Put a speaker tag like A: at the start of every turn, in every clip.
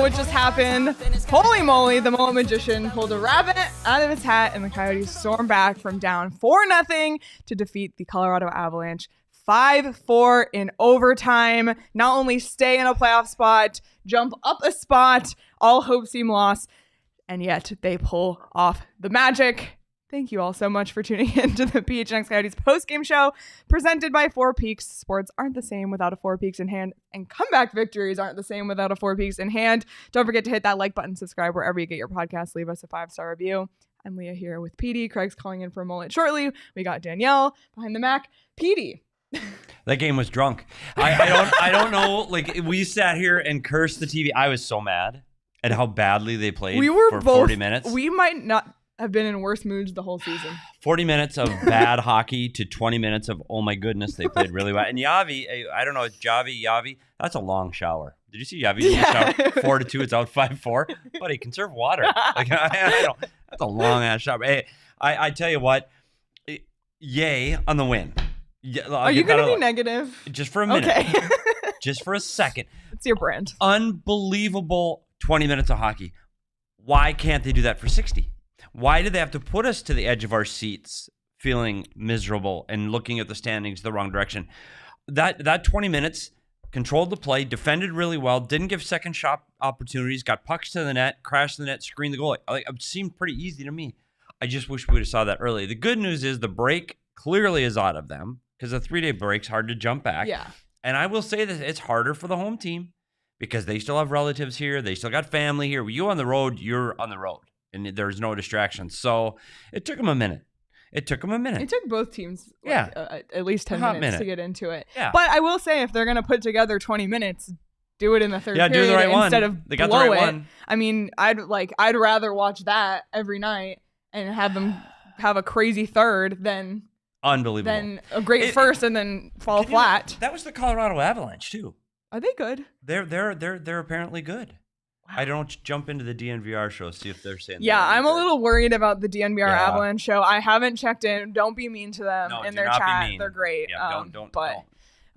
A: What just happened? Holy moly, the Mullett Magician pulled a rabbit out of his hat and the Coyotes stormed back from down 4-0 to defeat the Colorado Avalanche 5-4 in overtime. Not only stay in a playoff spot, jump up a spot, all hope seem lost, and yet they pull off the magic. Thank you all so much for tuning in to the PHNX Coyotes postgame show presented by Four Peaks. Sports aren't the same without a Four Peaks in hand, and comeback victories aren't the same without a Four Peaks in hand. Don't forget to hit that like button, subscribe wherever you get your podcasts, leave us a 5-star review. I'm Leah here with Petey. Craig's calling in for Mullett shortly. We got Danielle behind the Mac. Petey.
B: That game was drunk. I don't know. Like, we sat here and cursed the TV. I was so mad at how badly they played for 40 minutes.
A: We might not have been in worse moods the whole season.
B: 40 minutes of bad hockey to 20 minutes of, oh my goodness, they played really well. And Yavi, I don't know, Yavi, that's a long shower. Did you see Yavi?
A: Yeah.
B: 4-2, it's out 5-4. Buddy, conserve water. Like, I don't, that's a long ass shower. Hey, I tell you what, yay on the win. Yeah,
A: are you going to be negative?
B: Just for a minute.
A: Okay.
B: Just for a second.
A: It's your brand.
B: Unbelievable 20 minutes of hockey. Why can't they do that for 60? Why do they have to put us to the edge of our seats feeling miserable and looking at the standings the wrong direction? That 20 minutes controlled the play, defended really well, didn't give second shot opportunities, got pucks to the net, crashed the net, screened the goal. Like, it seemed pretty easy to me. I just wish we would have saw that early. The good news is the break clearly is out of them because a 3-day break's hard to jump back.
A: Yeah.
B: And I will say that it's harder for the home team because they still have relatives here. They still got family here. When you're on the road, you're on the road. And there's no distractions. So it took them a minute. It took
A: both teams at least 10 minutes to get into it.
B: Yeah.
A: But I will say, if they're going to put together 20 minutes, do it in the third period
B: do the right
A: instead
B: one.
A: of
B: they got
A: blow
B: the right
A: it.
B: One.
A: I mean, I'd rather watch that every night and have them have a crazy third than
B: unbelievable.
A: Than a great first and then fall flat.
B: That was the Colorado Avalanche too.
A: Are they good?
B: They're apparently good. I don't jump into the DNVR show, see if they're saying.
A: Yeah, I'm a little worried about the DNVR Avalanche show. I haven't checked in. Don't be mean to them in their chat. They're great.
B: Yeah, don't.
A: But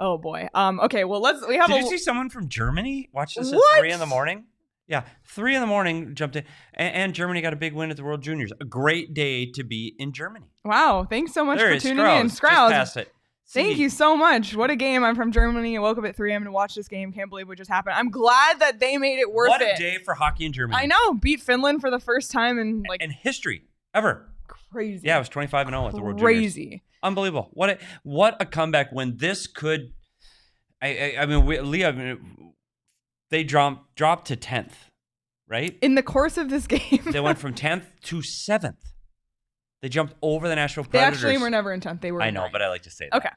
A: oh boy. Okay. Well, we have.
B: Did you see someone from Germany watch this at 3 a.m? Yeah, 3 a.m. jumped in, and Germany got a big win at the World Juniors. A great day to be in Germany.
A: Wow! Thanks so much for tuning in, Scrouse. Just past it. Thank you so much. What a game. I'm from Germany. I woke up at 3 a.m. to watch this game. Can't believe what just happened. I'm glad that they made it worth it.
B: What a day for hockey in Germany.
A: I know. Beat Finland for the first time in
B: history ever.
A: Crazy.
B: Yeah, it was 25-0 at the World Juniors.
A: Crazy.
B: Unbelievable. What a comeback when this could Leah, they dropped to 10th, right?
A: In the course of this game.
B: They went from 10th to 7th. They jumped over the Nashville Predators.
A: They actually were never in 10th. They were
B: I know, but I like to say that.
A: Okay.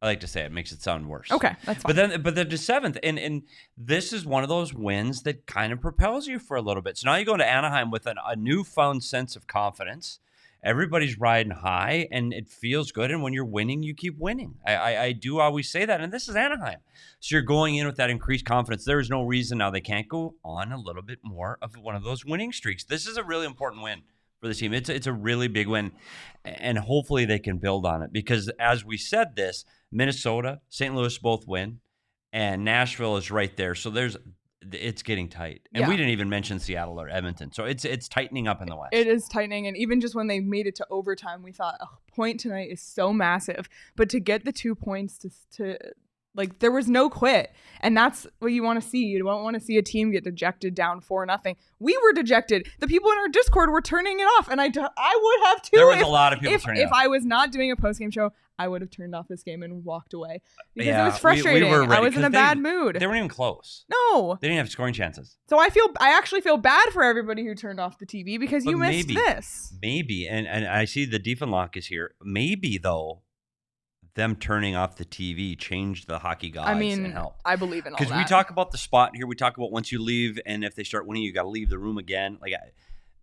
B: I like to say it. It makes it sound worse.
A: Okay, that's fine.
B: But they're to 7th. And this is one of those wins that kind of propels you for a little bit. So now you go to Anaheim with a newfound sense of confidence. Everybody's riding high, and it feels good. And when you're winning, you keep winning. I do always say that. And this is Anaheim. So you're going in with that increased confidence. There is no reason now they can't go on a little bit more of one of those winning streaks. This is a really important win for the team. It's a really big win, and hopefully they can build on it because as we said this, Minnesota, St. Louis both win, and Nashville is right there. So it's getting tight. And we didn't even mention Seattle or Edmonton. So it's tightening up in the West.
A: It is tightening, and even just when they made it to overtime, we thought a point tonight is so massive, but to get the 2 points to Like, there was no quit. And that's what you want to see. You don't want to see a team get dejected down 4-0. We were dejected. The people in our Discord were turning it off. And I would have too.
B: There was a lot of people turning it off.
A: If I was not doing a postgame show, I would have turned off this game and walked away. Because
B: Yeah,
A: it was frustrating.
B: we were ready,
A: I was in a bad mood.
B: They weren't even close.
A: No.
B: They didn't have scoring chances.
A: So I actually feel bad for everybody who turned off the TV because you missed this.
B: Maybe. And I see the Diefenloch is here. Maybe, though, them turning off the TV changed the hockey gods and helped.
A: I believe in all that.
B: Because we talk about the spot here. We talk about once you leave, and if they start winning, you got to leave the room again. Like,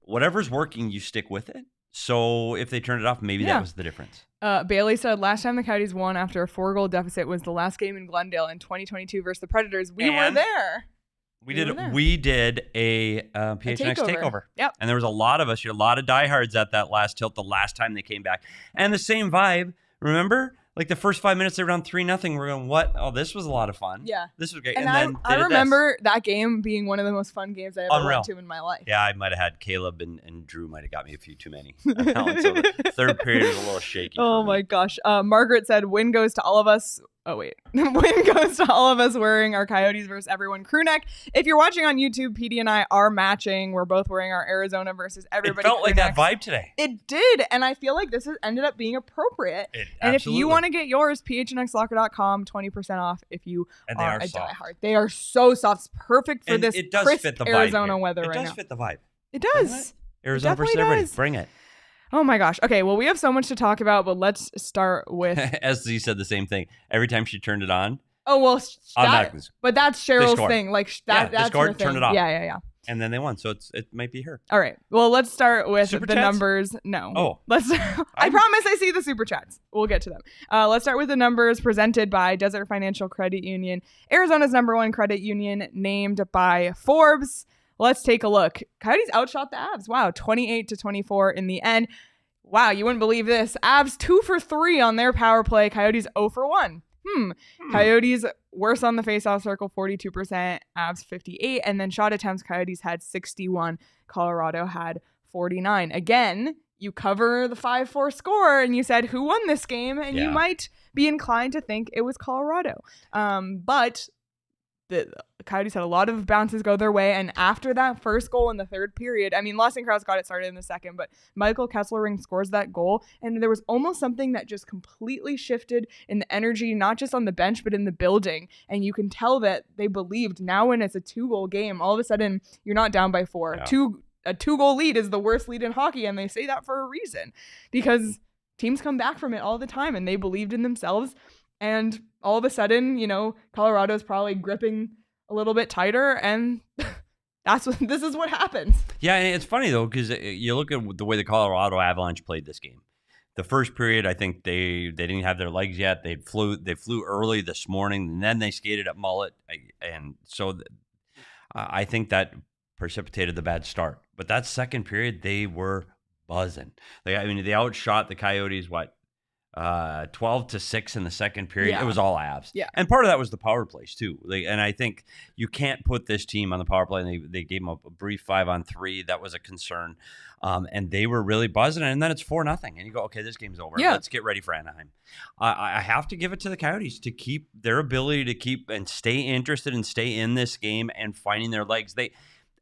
B: whatever's working, you stick with it. So if they turned it off, maybe that was the difference.
A: Bailey said last time the Coyotes won after a 4-goal deficit was the last game in Glendale in 2022 versus the Predators. We were there.
B: We did a PHNX takeover.
A: Yep.
B: And there was a lot of us, a lot of diehards at that last tilt the last time they came back. And the same vibe, remember? Like the first 5 minutes, they were down 3-0. We're going, what? Oh, this was a lot of fun.
A: Yeah.
B: This was great.
A: And then I remember that game being one of the most fun games I ever went to in my life.
B: Yeah, I might have had Caleb and Drew might have got me a few too many. So the third period was a little shaky.
A: Oh my gosh. Margaret said, win goes to all of us. Oh, wait. Win goes to all of us wearing our Coyotes versus everyone crew neck. If you're watching on YouTube, Petey and I are matching. We're both wearing our Arizona versus everybody.
B: It felt like that vibe today.
A: It did. And I feel like this has ended up being appropriate. And if you want to get yours, PHNXlocker.com, 20% off if you are a diehard. They are so soft. It's perfect for this crisp Arizona weather right now.
B: It does fit the vibe.
A: It does.
B: Arizona versus everybody. Bring it.
A: Oh my gosh. Okay, well, we have so much to talk about, but let's start with...
B: SZ said the same thing. Every time she turned it on.
A: Oh, well, but that's Cheryl's thing. Like that's
B: Discord,
A: her thing.
B: turn it off.
A: Yeah.
B: And then they won, so it might be her.
A: All right. Well, let's start with
B: Super
A: the
B: chats?
A: numbers. No.
B: Oh.
A: I promise I see the super chats. We'll get to them. Let's start with the numbers presented by Desert Financial Credit Union, Arizona's #1 credit union, named by Forbes. Let's take a look. Coyotes outshot the Avs. Wow, 28-24 in the end. Wow, you wouldn't believe this. Avs 2 for 3 on their power play. Coyotes 0 for 1. Coyotes worse on the faceoff circle, 42%. Avs 58, and then shot attempts. Coyotes had 61. Colorado had 49. Again, you cover the 5-4 score, and you said who won this game, and you might be inclined to think it was Colorado. But the Coyotes had a lot of bounces go their way, and after that first goal in the third period, I mean, Lawson Crouse got it started in the second, but Michael Kesselring scores that goal, and there was almost something that just completely shifted in the energy, not just on the bench, but in the building, and you can tell that they believed. Now when it's a 2-goal game, all of a sudden, you're not down by 4.
B: Yeah.
A: A 2-goal lead is the worst lead in hockey, and they say that for a reason, because teams come back from it all the time, and they believed in themselves. And all of a sudden, Colorado's probably gripping a little bit tighter, and this is what happens.
B: Yeah, and it's funny though, because you look at the way the Colorado Avalanche played this game. The first period, I think they didn't have their legs yet. They flew early this morning, and then they skated at Mullett, and so I think that precipitated the bad start. But that second period, they were buzzing. They outshot the Coyotes. 12-6 in the second period.
A: Yeah.
B: It was all Avs.
A: Yeah.
B: And part of that was the power plays too. And I think you can't put this team on the power play. And they gave them a brief 5-on-3. That was a concern. And they were really buzzing. And then it's 4-0. And you go, okay, this game's over.
A: Yeah.
B: Let's get ready for Anaheim. I have to give it to the Coyotes to keep their ability to keep and stay interested and stay in this game and finding their legs.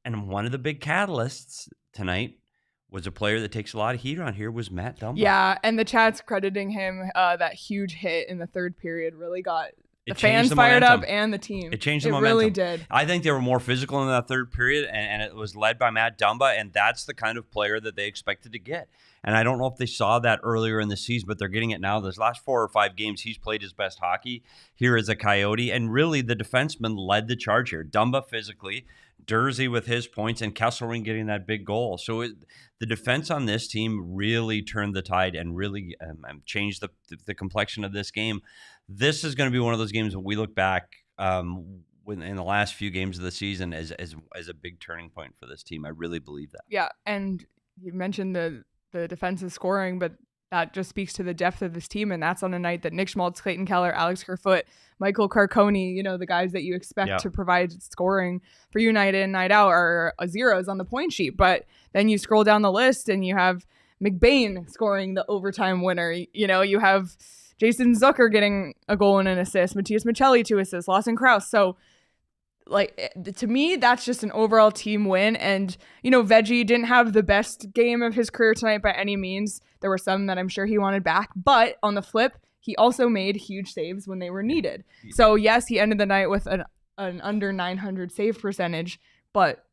B: And one of the big catalysts tonight was a player that takes a lot of heat on here was Matt Dumba.
A: Yeah, and the chat's crediting him. That huge hit in the third period really got the fans fired up and the team.
B: It changed the momentum. It
A: really did.
B: I think they were more physical in that third period, and it was led by Matt Dumba, and that's the kind of player that they expected to get. And I don't know if they saw that earlier in the season, but they're getting it now. Those last 4 or 5 games, he's played his best hockey here as a Coyote, and really the defenseman led the charge here. Dumba physically, Durzi with his points, and Kesselring getting that big goal. So the defense on this team really turned the tide and really changed the complexion of this game. This is going to be one of those games when we look back in the last few games of the season as a big turning point for this team. I really believe that.
A: Yeah, and you mentioned the defensive scoring, but that just speaks to the depth of this team, and that's on a night that Nick Schmaltz, Clayton Keller, Alex Kerfoot, Michael Carconi, the guys that you expect to provide scoring for you night in, night out are zeros on the point sheet. But then you scroll down the list and you have McBain scoring the overtime winner. You have Jason Zucker getting a goal and an assist, Matias Michelli 2 assists, Lawson Crouse. So, like, to me, that's just an overall team win. And, Veggie didn't have the best game of his career tonight by any means. There were some that I'm sure he wanted back. But on the flip, he also made huge saves when they were needed. So, yes, he ended the night with an under 900 save percentage, but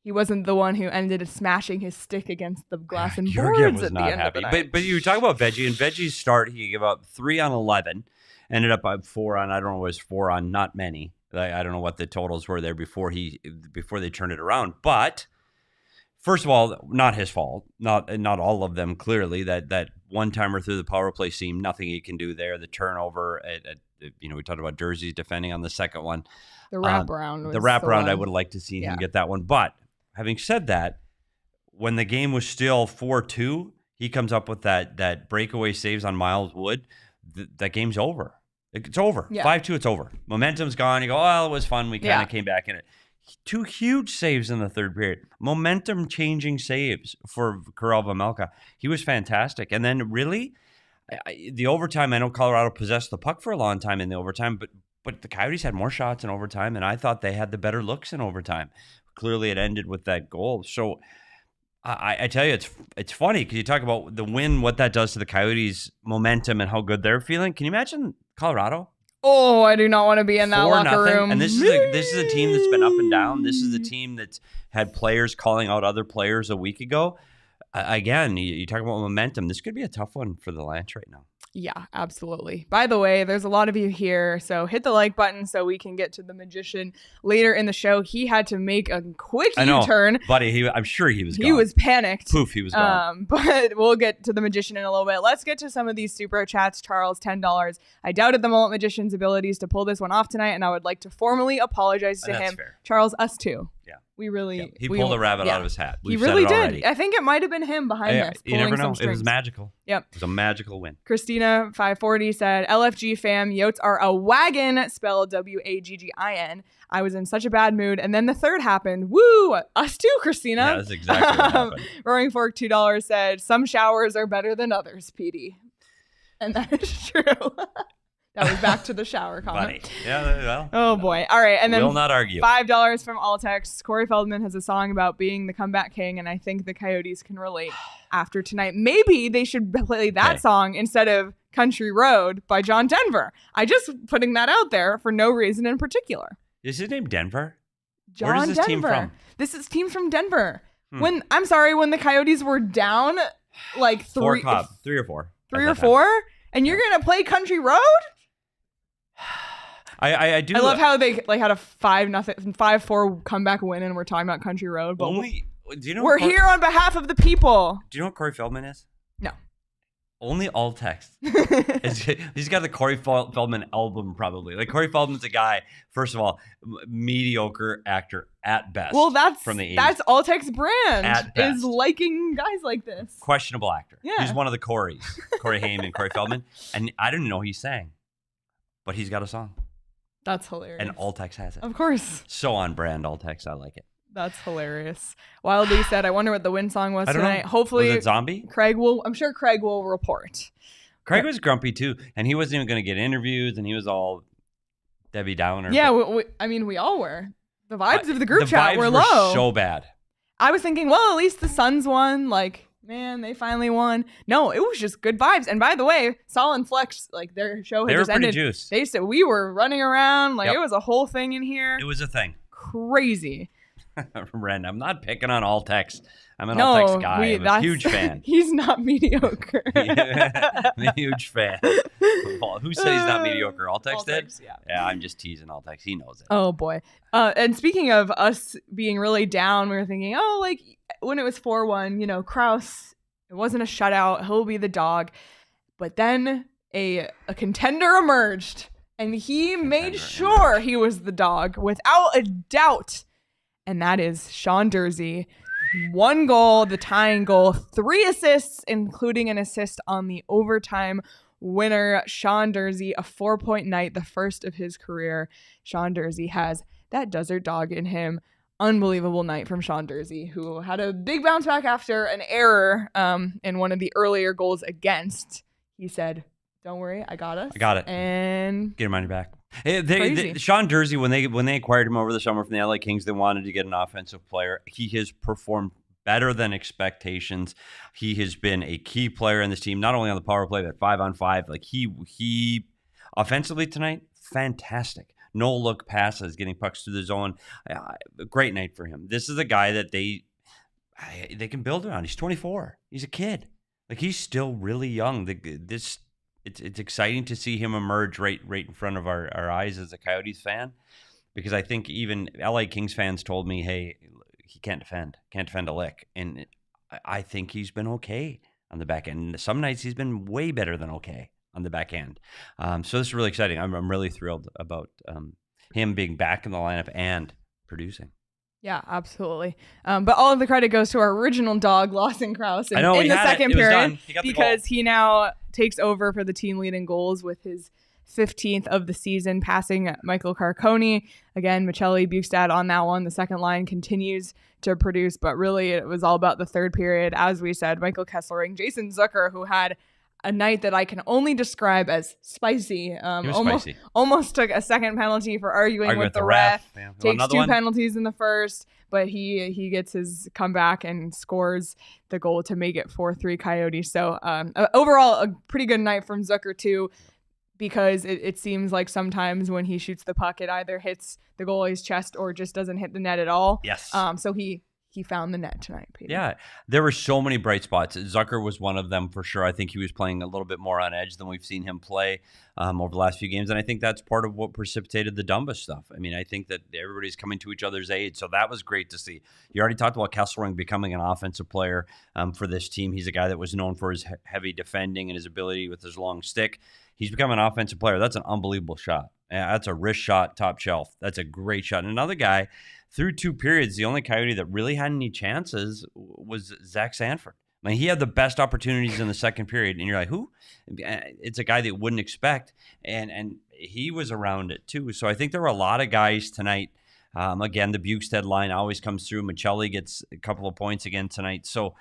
A: he wasn't the one who ended up smashing his stick against the glass and boards at the end of the night.
B: But you talk about Veggie, and Veggie's start, he gave up 3 on 11, ended up at 4 on, I don't know what it was 4 on, not many. I don't know what the totals were there before they turned it around. But first of all, not his fault. Not all of them, clearly. That one-timer through the power play seam, nothing he can do there. The turnover, we talked about Durzi's defending on the second one.
A: The wraparound.
B: I would have liked to see him get that one. But having said that, when the game was still 4-2, he comes up with that breakaway saves on Miles Wood. That game's over. It's over. Yeah. 5-2, it's over. Momentum's gone. You go, oh, it was fun. We kind of came back in it. 2 huge saves in the third period. Momentum-changing saves for Karel Vejmelka. He was fantastic. And then really, the overtime, I know Colorado possessed the puck for a long time in the overtime, but the Coyotes had more shots in overtime, and I thought they had the better looks in overtime. Clearly, it ended with that goal. So I tell you, it's funny because you talk about the win, what that does to the Coyotes' momentum and how good they're feeling. Can you imagine Colorado?
A: Oh, I do not want to be in that locker room.
B: And this is a team that's been up and down. This is a team that's had players calling out other players a week ago. Again, you talk about momentum. This could be a tough one for the Avalanche right now.
A: Yeah, absolutely. By the way, there's a lot of you here, so hit the like button so we can get to the Magician later in the show. He had to make a quick U-turn.
B: Buddy, I'm sure he was gone.
A: He was panicked.
B: Poof, he was gone.
A: But we'll get to the Magician in a little bit. Let's get to some of these super chats. Charles, $10. I doubted the Mullett Magician's abilities to pull this one off tonight, and I would like to formally apologize to him.
B: Fair.
A: Charles, us too.
B: Yeah.
A: He
B: pulled a rabbit out of his hat.
A: He really did. I think it might have been him behind this.
B: You never know. It was magical.
A: Yep.
B: It was a magical win.
A: Christina 540 said, LFG fam, Yotes are a wagon, spelled Waggin. I was in such a bad mood. And then the third happened. Woo! Us too, Christina.
B: Yeah, that's exactly what happened.
A: Roaring Fork $2 said, some showers are better than others, Petey. And that is true. That was back to the shower comment.
B: Funny. Yeah, well.
A: Oh, boy. All right. And then
B: will not argue.
A: $5 from Altex. Corey Feldman has a song about being the comeback king, and I think the Coyotes can relate after tonight. Maybe they should play that song instead of Country Road by John Denver. I just putting that out there for no reason in particular.
B: Is his name Denver?
A: John
B: Where is this
A: Denver.
B: team from?
A: This is team from Denver. When the Coyotes were down like 3 or 4. 3 or 4? And you're going to play Country Road?
B: I do.
A: I love how they had a 5-4 comeback win, and we're talking about Country Road. But
B: do you know
A: we're here on behalf of the people.
B: Do you know what Corey Feldman is?
A: No.
B: Only all text. He's got the Corey Feldman album probably. Like Corey Feldman's a guy. First of all, mediocre actor at best.
A: Well, that's
B: from the 80s.
A: That's Alltech's brand.
B: At best.
A: Is liking guys like this.
B: Questionable actor.
A: Yeah.
B: He's one of the Coreys. Corey Haim and Corey Feldman, and I didn't know he sang. But he's got a song.
A: That's hilarious.
B: And Altex has it.
A: Of course.
B: So on brand, Altex. I like it.
A: That's hilarious. Wildly said, I wonder what the win song was tonight.
B: Know.
A: Hopefully,
B: was it Zombie?
A: I'm sure Craig will report.
B: Craig was grumpy too. And he wasn't even going to get interviews. And he was all Debbie Downer.
A: Yeah, we all were. The vibes of the group chat were low.
B: The vibes were so bad.
A: I was thinking, well, at least the Suns won. Like, man, they finally won. No, it was just good vibes. And by the way, Sol and Flex, like their show had just ended.
B: Juiced.
A: They said we were running around. Like, It was a whole thing in here.
B: It was a thing.
A: Crazy.
B: Ren, I'm not picking on Altex. I'm an Altex guy. I'm a huge fan.
A: He's not mediocre.
B: I'm a huge fan. Who said he's not mediocre? Altex did? Yeah, I'm just teasing Altex. He knows it.
A: Oh, boy. And speaking of us being really down, we were thinking, like when it was 4-1, Crouse, it wasn't a shutout. He'll be the dog. But then a contender emerged, and he made sure he was the dog without a doubt. And that is Sean Durzi. 1 goal, the tying goal, 3 assists, including an assist on the overtime winner. Sean Durzi, a 4-point night, the first of his career. Sean Durzi has that desert dog in him. Unbelievable night from Sean Durzi, who had a big bounce back after an error in one of the earlier goals against. He said, Don't worry, I got us.
B: I got it.
A: And
B: get your money back. Sean Durzi, when they acquired him over the summer from the LA Kings, they wanted to get an offensive player. He has performed better than expectations. He has been a key player in this team, not only on the power play, but 5-on-5. Like he offensively tonight, fantastic. No look passes, getting pucks through the zone. Great night for him. This is a guy that they can build around. He's 24. He's a kid. Like, he's still really young. It's exciting to see him emerge right in front of our eyes as a Coyotes fan, because I think even LA Kings fans told me, hey, he can't defend a lick. And I think he's been okay on the back end. Some nights he's been way better than okay on the back end. So this is really exciting. I'm really thrilled about him being back in the lineup and producing.
A: Yeah, absolutely. But all of the credit goes to our original dog, Lawson Crouse, in the second period, because he now takes over for the team lead in goals with his 15th of the season, passing Michael Carcone. Again, Michelli, Bukestad on that one. The second line continues to produce, but really it was all about the third period. As we said, Michael Kesselring, Jason Zucker, who had a night that I can only describe as spicy. Almost took a second penalty for arguing with the ref. Yeah. Takes two penalties in the first, but he gets his comeback and scores the goal to make it 4-3 Coyotes. So overall, a pretty good night from Zucker too, because it seems like sometimes when he shoots the puck, it either hits the goalie's chest or just doesn't hit the net at all.
B: Yes.
A: So he found the net tonight, Petey.
B: Yeah, there were so many bright spots. Zucker was one of them for sure. I think he was playing a little bit more on edge than we've seen him play over the last few games, and I think that's part of what precipitated the Dumba stuff. I mean, I think that everybody's coming to each other's aid, so that was great to see. You already talked about Kesselring becoming an offensive player for this team. He's a guy that was known for his heavy defending and his ability with his long stick. He's become an offensive player. That's an unbelievable shot. That's a wrist shot, top shelf. That's a great shot. And another guy, through two periods, the only Coyote that really had any chances was Zach Sanford. I mean, he had the best opportunities in the second period, and you're like, who? It's a guy that you wouldn't expect, and he was around it too. So I think there were a lot of guys tonight. Again, the Bukestad line always comes through. Michelli gets a couple of points again tonight. So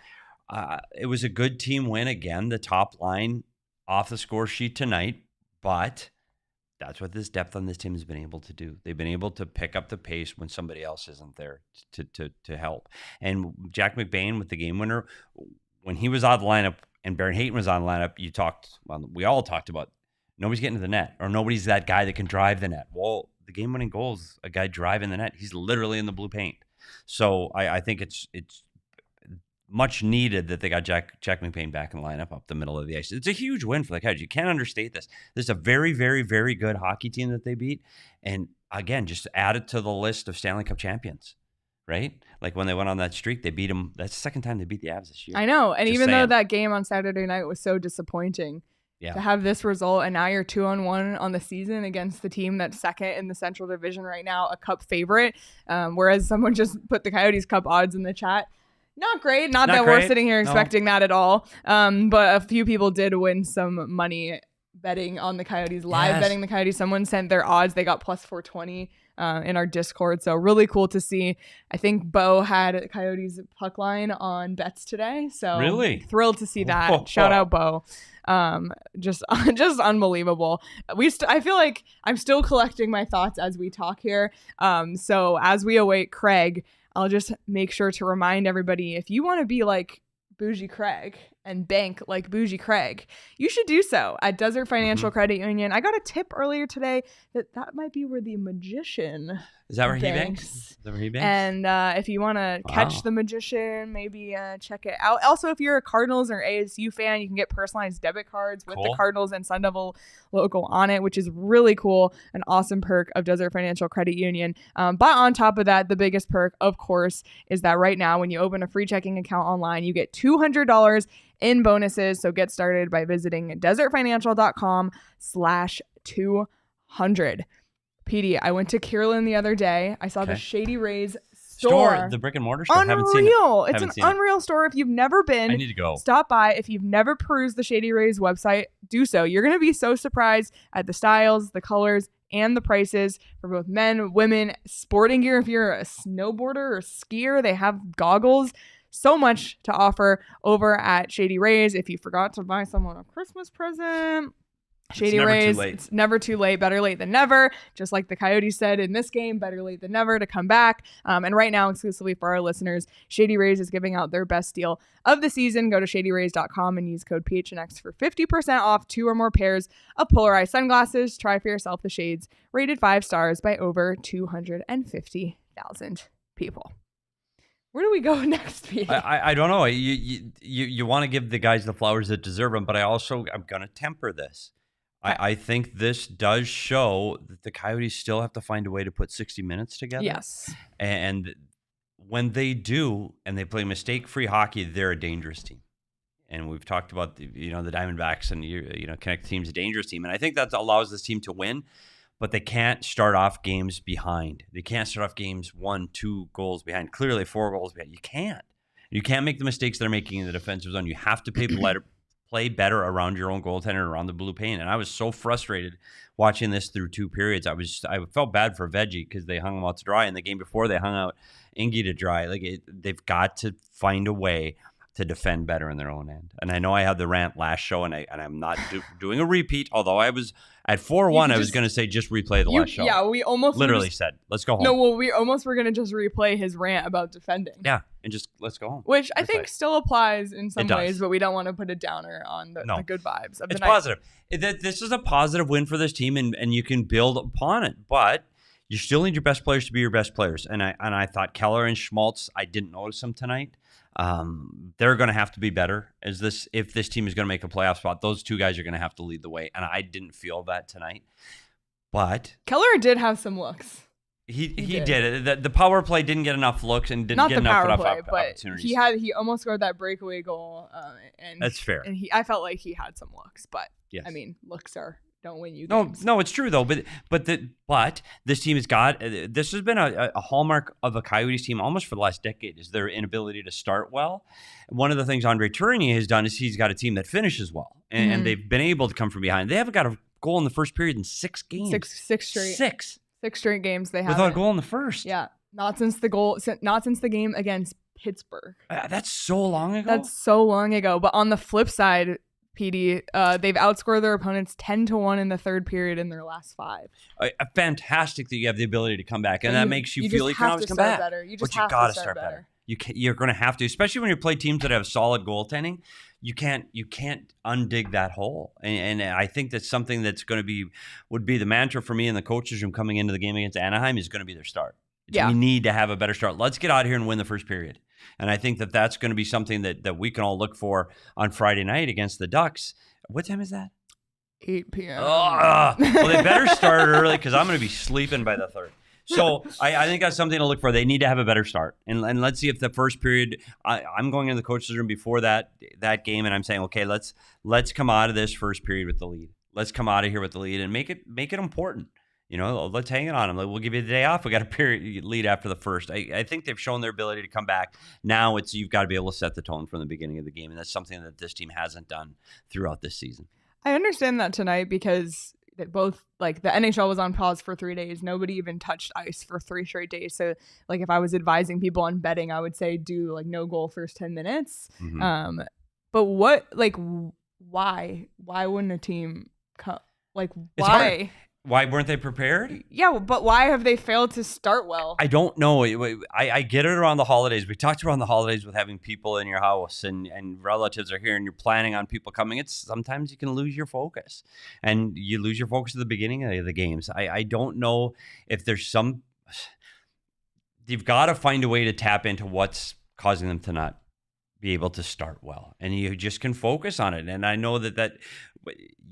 B: it was a good team win. Again, the top line off the score sheet tonight, but that's what this depth on this team has been able to do. They've been able to pick up the pace when somebody else isn't there to help. And Jack McBain with the game winner, when he was on the lineup and Baron Hayton was on the lineup, we all talked about nobody's getting to the net, or nobody's that guy that can drive the net. Well, the game-winning goal is a guy driving the net. He's literally in the blue paint. So I think it's much needed that they got Jack McBain back in the lineup up the middle of the ice. It's a huge win for the Coyotes. You can't understate this. This is a very, very, very good hockey team that they beat. And again, just add it to the list of Stanley Cup champions, right? Like when they went on that streak, they beat them. That's the second time they beat the Avs this year.
A: I know. And even though that game on Saturday night was so disappointing, to have this result, and now you're 2-1 on the season against the team that's second in the Central Division right now, a Cup favorite, whereas someone just put the Coyotes Cup odds in the chat. Not great. Not that we're sitting here expecting that at all. But a few people did win some money betting on the Coyotes, betting the Coyotes. Someone sent their odds. They got plus 420 in our Discord. So really cool to see. I think Bo had Coyotes puck line on bets today. So
B: really
A: thrilled to see that. Shout out Bo. Just unbelievable. I feel like I'm still collecting my thoughts as we talk here. So as we await Craig, I'll just make sure to remind everybody, if you want to be like Bougie Craig and bank like Bougie Craig, you should do so at Desert Financial Credit Union. I got a tip earlier today that might be where the Magician
B: Is that where he banks? Is that where he banks?
A: And if you want to catch the Magician, maybe check it out. Also, if you're a Cardinals or ASU fan, you can get personalized debit cards with the Cardinals and Sun Devil logo on it, which is really cool. An awesome perk of Desert Financial Credit Union. But on top of that, the biggest perk, of course, is that right now, when you open a free checking account online, you get $200 in bonuses. So get started by visiting desertfinancial.com/200. Petey, I went to Kierland the other day. I saw the Shady Rays store.
B: The brick and mortar store.
A: Unreal. It's an unreal store. If you've never been,
B: I need to go.
A: Stop by. If you've never perused the Shady Rays website, do so. You're going to be so surprised at the styles, the colors, and the prices for both men, women, sporting gear. If you're a snowboarder or skier, they have goggles. So much to offer over at Shady Rays. If you forgot to buy someone a Christmas present, Shady Rays, it's never too late. Better late than never. Just like the Coyotes said in this game, better late than never to come back. And right now, exclusively for our listeners, Shady Rays is giving out their best deal of the season. Go to shadyrays.com and use code PHNX for 50% off 2 or more pairs of polarized sunglasses. Try for yourself the shades rated 5 stars by over 250,000 people. Where do we go next, Pete?
B: I don't know. You want to give the guys the flowers that deserve them, but I'm going to temper this. I think this does show that the Coyotes still have to find a way to put 60 minutes together.
A: Yes.
B: And when they do, and they play mistake-free hockey, they're a dangerous team. And we've talked about the Diamondbacks and Connect team's a dangerous team, and I think that allows this team to win. But they can't start off games behind. They can't start off games 1-2 goals behind. Clearly 4 goals behind. You can't. You can't make the mistakes they're making in the defensive zone. You have to play better around your own goaltender, around the blue paint. And I was so frustrated watching this through 2 periods. I felt bad for Veggie because they hung him out to dry. And the game before, they hung out Ingy to dry. They've got to find a way to defend better in their own end. And I know I had the rant last show, and I'm not doing a repeat, although I was at 4-1, I was going to say just replay the last show.
A: Yeah, we almost
B: literally said, let's go home.
A: No, well, we almost were going to just replay his rant about defending.
B: Yeah, and just let's go home.
A: Which I think still applies in some ways, but we don't want to put a downer on the good vibes of the night.
B: It's positive. This is a positive win for this team, and you can build upon it, but you still need your best players to be your best players. And I thought Keller and Schmaltz, I didn't notice them tonight. They're going to have to be better if this team is going to make a playoff spot. Those 2 guys are going to have to lead the way, and I didn't feel that tonight. But
A: Keller did have some looks.
B: He did. The power play didn't get enough looks and didn't get enough opportunities.
A: He almost scored that breakaway goal. And
B: that's fair.
A: And I felt like he had some looks, but
B: yes.
A: I mean, looks don't win you games.
B: No, it's true though. But this team has got. This has been a hallmark of a Coyotes team almost for the last decade, is their inability to start well. One of the things Andre Tourigny has done is he's got a team that finishes well, and they've been able to come from behind. They haven't got a goal in the first period in 6 games.
A: Six straight. 6 straight games they have
B: without a goal in the first.
A: Yeah, not since the game against Pittsburgh.
B: That's so long ago.
A: But on the flip side, Petey, they've outscored their opponents 10-1 in the third period in their last 5.
B: Fantastic that you have the ability to come back, and that makes you feel you can always come back.
A: Better. You just
B: have to start better. You're going to have to, especially when you play teams that have solid goaltending. You can't undig that hole, and I think that's something that's would be the mantra for me and the coaches room coming into the game against Anaheim is going to be their start. We need to have a better start. Let's get out of here and win the first period. And I think that's going to be something that we can all look for on Friday night against the Ducks. What time is that?
A: 8 p.m.
B: Well, they better start early because I'm going to be sleeping by the 3rd. So I think that's something to look for. They need to have a better start. And let's see if the first period, I'm going into the coach's room before that game, and I'm saying, okay, let's come out of this first period with the lead. Let's come out of here with the lead and make it important. Let's hang it on them. We'll give you the day off. We got a period lead after the first. I think they've shown their ability to come back. Now you've got to be able to set the tone from the beginning of the game, and that's something that this team hasn't done throughout this season.
A: I understand that tonight because both the NHL was on pause for 3 days. Nobody even touched ice for 3 straight days. So if I was advising people on betting, I would say do no goal first 10 minutes. Mm-hmm. But why wouldn't a team come? Why?
B: Why weren't they prepared?
A: Yeah, but why have they failed to start well?
B: I don't know. I get it around the holidays. We talked around the holidays with having people in your house and relatives are here and you're planning on people coming. Sometimes you can lose your focus. And you lose your focus at the beginning of the games. I don't know if there's you've got to find a way to tap into what's causing them to not be able to start well. And you just can focus on it. And I know that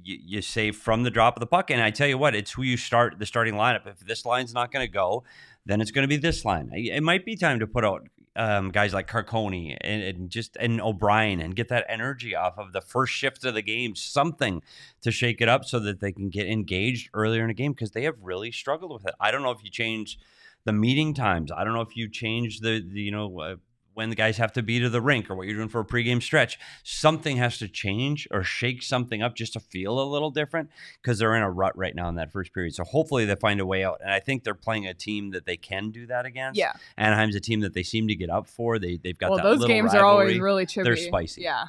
B: you say from the drop of the puck. And I tell you what, it's who you start the starting lineup. If this line's not going to go, then it's going to be this line. It might be time to put out guys like Carconi and O'Brien and get that energy off of the first shift of the game, something to shake it up so that they can get engaged earlier in the game because they have really struggled with it. I don't know if you change the meeting times. I don't know if you change when the guys have to be to the rink or what you're doing for a pregame stretch. Something has to change or shake something up just to feel a little different because they're in a rut right now in that first period. So hopefully they find a way out. And I think they're playing a team that they can do that against.
A: Yeah.
B: Anaheim's a team that they seem to get up for. They've got that
A: those
B: little
A: games
B: rivalry.
A: Are always really chippy.
B: They're spicy.
A: Yeah.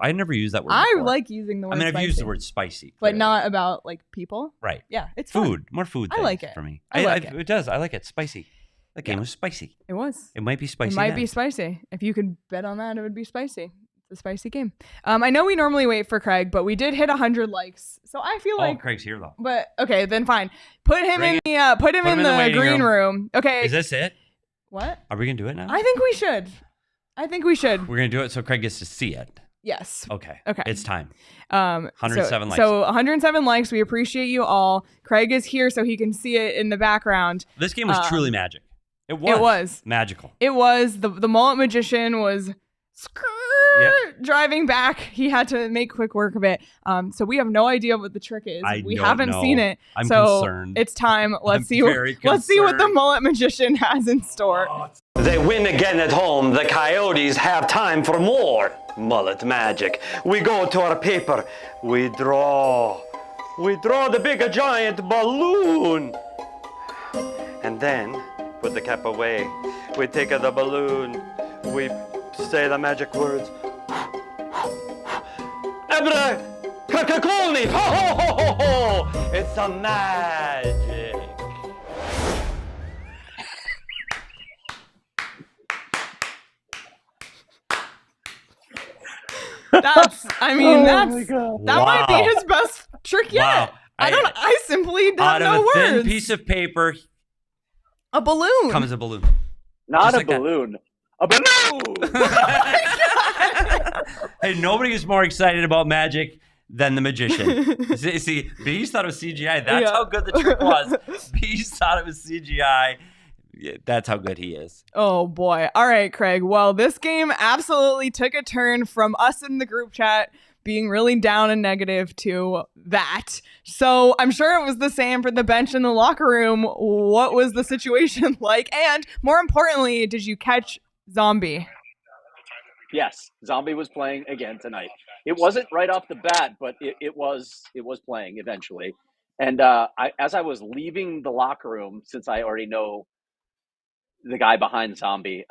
B: I never use that word
A: I
B: before.
A: like using the word
B: I mean, I've
A: spicy,
B: used the word spicy.
A: but
B: clearly.
A: not about like people.
B: Right.
A: Yeah, it's
B: Food.
A: fun.
B: More food
A: I
B: things
A: like it.
B: for me.
A: I like it.
B: It does. I like it. Spicy. That game was spicy.
A: It was.
B: It might be spicy.
A: It might
B: then.
A: be spicy. If you could bet on that, it would be spicy. It's a spicy game. I know we normally wait for Craig, but we did hit 100 likes, so I feel like.
B: Craig's here though.
A: But okay, then fine. Put him in the
B: waiting
A: green room. Okay.
B: Is this it?
A: What?
B: Are we gonna do it now?
A: I think we should. We're
B: gonna do it so Craig gets to see it.
A: Yes.
B: Okay.
A: Okay.
B: It's time.
A: 107
B: likes.
A: So 107 likes. We appreciate you all. Craig is here so he can see it in the background.
B: This game was truly magic. It was magical.
A: It was. The Mullett Magician was driving back. He had to make quick work of it. So we have no idea what the trick is. We haven't seen it.
B: I'm
A: so
B: concerned.
A: It's time. Let's see what the Mullett Magician has in store.
C: They win again at home. The Coyotes have time for more Mullett magic. We go to our paper. We draw the big giant balloon. And then, put the cap away. We take the balloon. We say the magic words. Ebra Kakakolni! Ho ho ho ho ho! It's a magic.
A: That might be his best trick yet.
B: Wow.
A: I simply have no words.
B: Out of a thin piece of paper,
A: a balloon
B: comes a balloon.
D: Not a balloon. A balloon!
B: Hey, nobody is more excited about magic than the magician. See, Bees thought it was CGI. That's how good the trick was. Bees thought it was CGI. Yeah, that's how good he is.
A: Oh, boy. All right, Craig. Well, this game absolutely took a turn from us in the group chat being really down and negative to that. So I'm sure it was the same for the bench in the locker room. What was the situation like? And more importantly, did you catch Zombie?
D: Yes, Zombie was playing again tonight. It wasn't right off the bat, but it was playing eventually. And as I was leaving the locker room, since I already know the guy behind Zombie,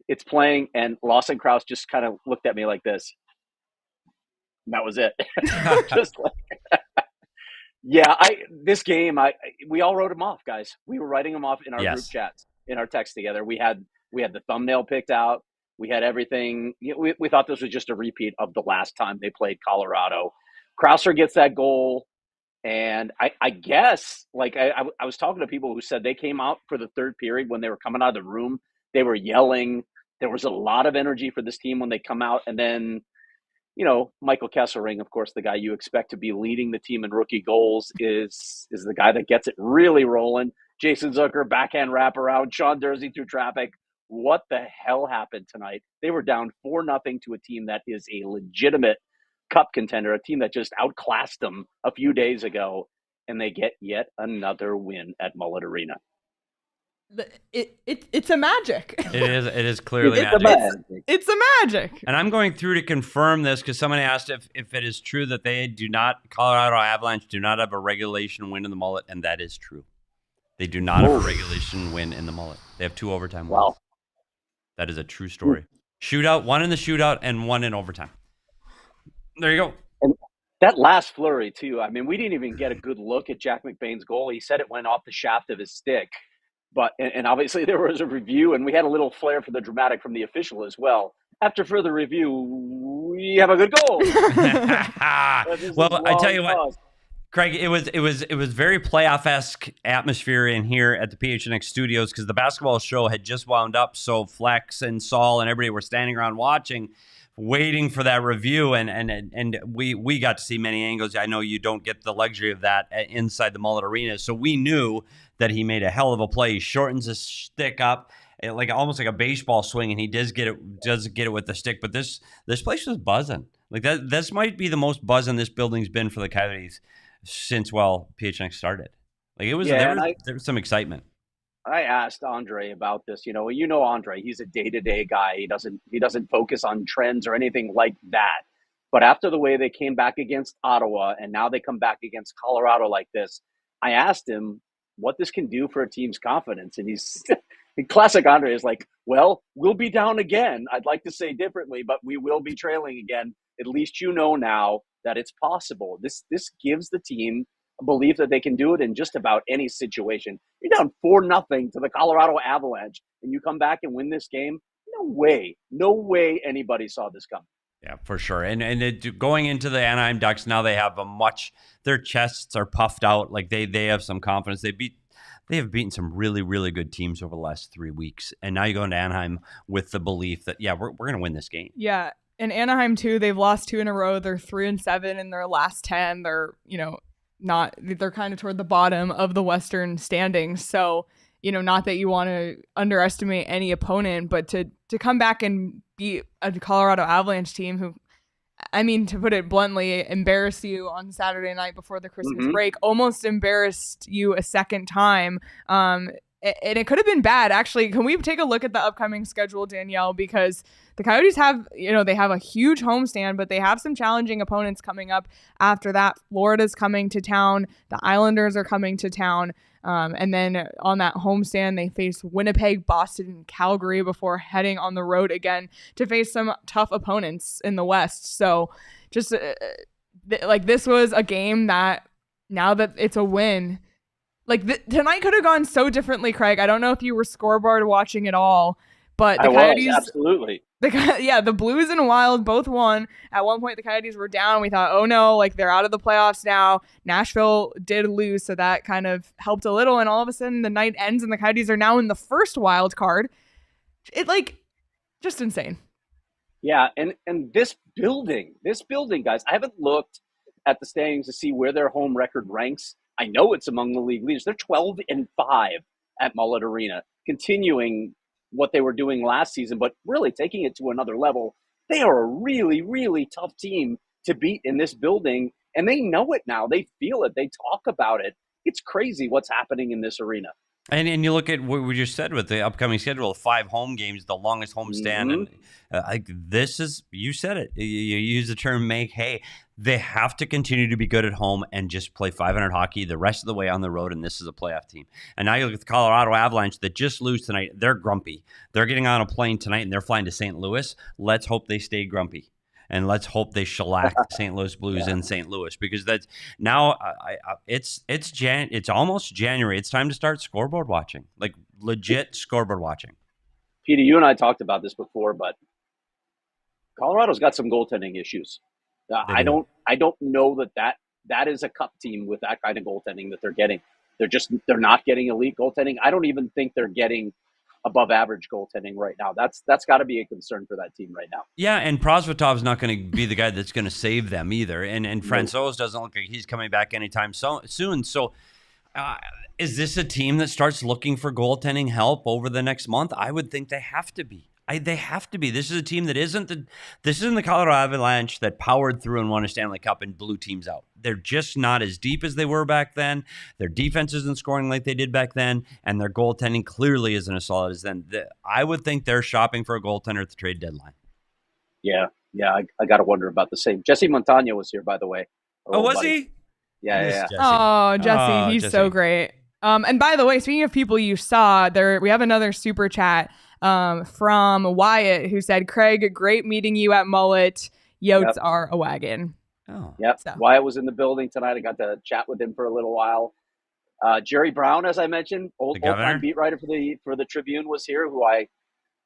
D: it's playing, and Lawson Crouse just kind of looked at me like this. And that was it. Just like, yeah, this game, we all wrote him off, guys. We were writing him off in our group chats, in our text together. We had the thumbnail picked out. We had everything. We thought this was just a repeat of the last time they played Colorado. Crouser gets that goal. And I guess, like, I was talking to people who said they came out for the third period when they were coming out of the room. They were yelling. There was a lot of energy for this team when they come out. And then, Michael Kesselring, of course, the guy you expect to be leading the team in rookie goals, is the guy that gets it really rolling. Jason Zucker, backhand wraparound, Sean Durzi through traffic. What the hell happened tonight? They were down 4-0 to a team that is a legitimate cup contender, a team that just outclassed them a few days ago, and they get yet another win at Mullett Arena.
A: It's a magic.
B: It is clearly magic.
A: It's a magic.
B: And I'm going through to confirm this because someone asked if it is true that Colorado Avalanche do not have a regulation win in the Mullett, and that is true. They do not have a regulation win in the Mullett. They have 2 overtime wins.
D: Wow.
B: That is a true story. Shootout, 1 in the shootout and 1 in overtime. There you go.
D: And that last flurry, too. I mean, we didn't even get a good look at Jack McBain's goal. He said it went off the shaft of his stick. But and obviously there was a review, and we had a little flair for the dramatic from the official as well. After further review, we have a good goal.
B: Well, I tell you what, Craig, it was very playoff-esque atmosphere in here at the PHNX studios because the basketball show had just wound up. So Flex and Saul and everybody were standing around watching, waiting for that review, and we got to see many angles. I know you don't get the luxury of that inside the Mullett Arena, so we knew that he made a hell of a play. He shortens his stick up, almost like a baseball swing, and he does get it with the stick. But this place was buzzing. Like that. This might be the most buzzing this building's been for the Coyotes since PHNX started. Like it was. There was some excitement.
D: I asked Andre about this. You know Andre. He's a day-to-day guy. He doesn't focus on trends or anything like that. But after the way they came back against Ottawa, and now they come back against Colorado like this, I asked him what this can do for a team's confidence, and he's Classic Andre is like, well, we'll be down again. I'd like to say differently, but we will be trailing again. At least you know now that it's possible. This gives the team a belief that they can do it in just about any situation. You're down 4-0 to the Colorado Avalanche, and you come back and win this game. No way anybody saw this coming.
B: Yeah, for sure. And going into the Anaheim Ducks, now they have their chests are puffed out. Like they have some confidence. They have beaten some really, really good teams over the last 3 weeks. And now you go into Anaheim with the belief that, yeah, we're going to win this game.
A: Yeah. And Anaheim too, they've lost 2 in a row. They're 3-7 in their last 10. They're, they're kind of toward the bottom of the Western standings. So, not that you want to underestimate any opponent, but to come back and beat a Colorado Avalanche team who, I mean, to put it bluntly, embarrassed you on Saturday night before the Christmas break, almost embarrassed you a second time. And it could have been bad. Actually, can we take a look at the upcoming schedule, Danielle? Because the Coyotes have, they have a huge homestand, but they have some challenging opponents coming up after that. Florida's coming to town. The Islanders are coming to town. And then on that homestand, they face Winnipeg, Boston, and Calgary before heading on the road again to face some tough opponents in the West. So just this was a game that now that it's a win, tonight could have gone so differently, Craig. I don't know if you were scoreboard watching at all, but the Coyotes,
D: absolutely.
A: The Blues and Wild both won. At one point, the Coyotes were down. We thought, oh no, they're out of the playoffs now. Nashville did lose, so that kind of helped a little. And all of a sudden, the night ends, and the Coyotes are now in the first wild card. Just insane.
D: Yeah, and this building, guys, I haven't looked at the standings to see where their home record ranks. I know it's among the league leaders. They're 12-5 at Mullett Arena, continuing what they were doing last season, but really taking it to another level. They are a really, really tough team to beat in this building, and they know it now. They feel it. They talk about it. It's crazy what's happening in this arena.
B: And you look at what we just said with the upcoming schedule, 5 home games, the longest homestand. And this is, you said it. You use the term make hay. They have to continue to be good at home and just play 500 hockey the rest of the way on the road, and this is a playoff team. And now you look at the Colorado Avalanche that just lose tonight. They're grumpy. They're getting on a plane tonight, and they're flying to St. Louis. Let's hope they stay grumpy. And let's hope they shellac the St. Louis Blues in St. Louis, because that's now it's almost January. It's time to start scoreboard watching, like legit scoreboard watching.
D: Petey, you and I talked about this before, but Colorado's got some goaltending issues. I don't know that is a cup team with that kind of goaltending that they're getting. They're not getting elite goaltending. I don't even think they're getting above average goaltending right now. That's got to be a concern for that team right now.
B: Yeah, and Prosvetov's not going to be the guy that's going to save them either. And Francouz doesn't look like he's coming back anytime soon. So is this a team that starts looking for goaltending help over the next month? I would think they have to be. They have to be. This is a team that isn't the Colorado Avalanche that powered through and won a Stanley Cup and blew teams out. They're just not as deep as they were back then. Their defense isn't scoring like they did back then, and their goaltending clearly isn't as solid as then. I would think they're shopping for a goaltender at the trade deadline.
D: Yeah. I got to wonder about the same. Jesse Montano was here, by the way.
B: Oh, was he?
D: Yeah.
A: Jesse. Oh, Jesse, he's so great. And by the way, speaking of people you saw, we have another super chat from Wyatt, who said, Craig, great meeting you at Mullett. Yotes are a wagon.
B: Oh.
D: Yep. So. Wyatt was in the building tonight. I got to chat with him for a little while. Jerry Brown, as I mentioned, old-time beat writer for the Tribune, was here, who I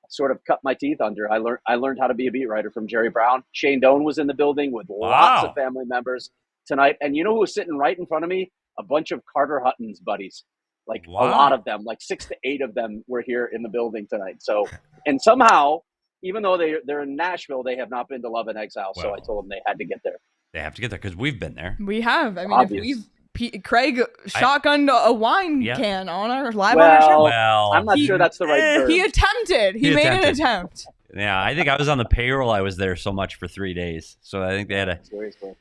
D: sort of cut my teeth under. I learned how to be a beat writer from Jerry Brown. Shane Doan was in the building with lots of family members tonight. And you know who was sitting right in front of me? A bunch of Carter Hutton's buddies. A lot of them, 6 to 8 of them were here in the building tonight. So, and somehow, even though they're in Nashville, they have not been to Love and Exile. Well, so I told them they had to get there.
B: They have to get there because we've been there.
A: We have. I mean, Craig shotgunned a wine can on our live on our show.
D: Well, I'm not sure that's the right term.
A: He attempted. He made an attempt.
B: Yeah, I think I was on the payroll. I was there so much for 3 days. So I think they had to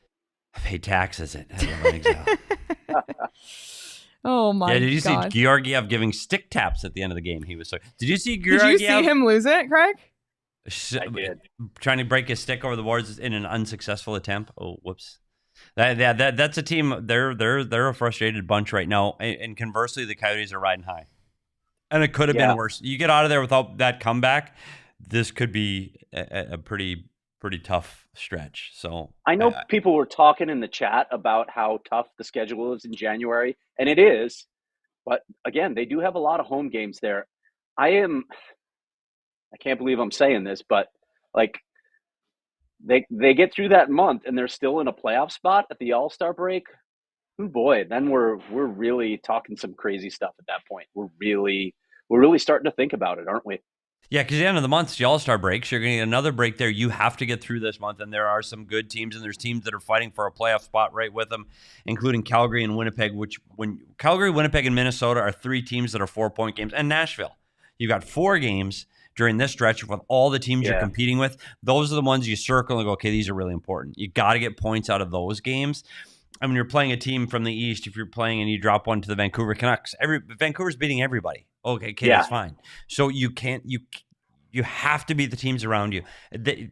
B: pay taxes at Love and Exile.
A: Oh my god!
B: Yeah, did you see Georgiev giving stick taps at the end of the game? He was so. Did you see Georgiev?
A: Did you see him lose it, Craig?
D: I did.
B: Trying to break his stick over the boards in an unsuccessful attempt. Oh, whoops! That's a team. They're a frustrated bunch right now. And conversely, the Coyotes are riding high. And it could have
D: Yeah.
B: been worse. You get out of there without that comeback, this could be a pretty tough stretch. So
D: I know people were talking in the chat about how tough the schedule is in January, and it is. But again, they do have a lot of home games there. I can't believe I'm saying this, but like they get through that month and they're still in a playoff spot at the All-Star break. Oh boy, then we're really talking some crazy stuff at that point. We're really starting to think about it, aren't we?
B: Yeah, because the end of the month, the All-Star breaks. You're going to get another break there. You have to get through this month, and there are some good teams, and there's teams that are fighting for a playoff spot right with them, including Calgary and Winnipeg, when Calgary, Winnipeg, and Minnesota are 3 teams that are 4-point games, and Nashville. You've got 4 games during this stretch with all the teams you're competing with. Those are the ones you circle and go, okay, these are really important. You got to get points out of those games. I mean, you're playing a team from the East. If you're playing and you drop one to the Vancouver Canucks, Vancouver's beating everybody. Okay, that's fine. So you have to beat the teams around you.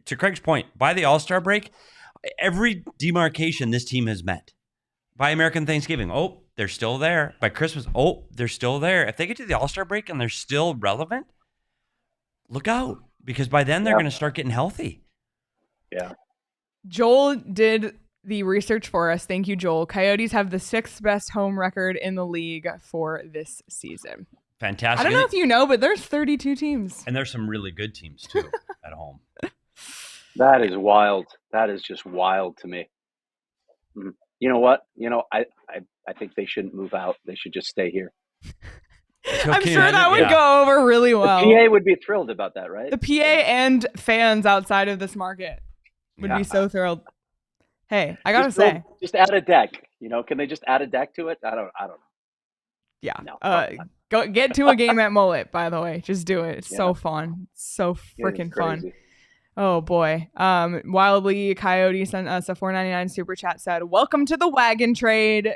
B: To Craig's point, by the All-Star break, every demarcation this team has met. By American Thanksgiving, oh, they're still there. By Christmas, oh, they're still there. If they get to the All-Star break and they're still relevant, look out, because by then they're going to start getting healthy.
D: Yeah.
A: Joel did the research for us. Thank you, Joel. Coyotes have the 6th best home record in the league for this season.
B: Fantastic.
A: I don't know if you know, but there's 32 teams.
B: And there's some really good teams, too, at home.
D: That is wild. That is just wild to me. You know what? I think they shouldn't move out. They should just stay here.
A: I'm sure that would go over really well.
D: The PA would be thrilled about that, right?
A: The PA and fans outside of this market would be so thrilled. Hey, I gotta say,
D: just add a deck. Can they just add a deck to it? I don't know.
A: Yeah.
D: No,
A: go get to a game at Mullett, by the way. Just do it. It's so fun. So freaking fun. Oh boy. Wildly Coyote sent us a $4.99 super chat, said, "Welcome to the wagon train.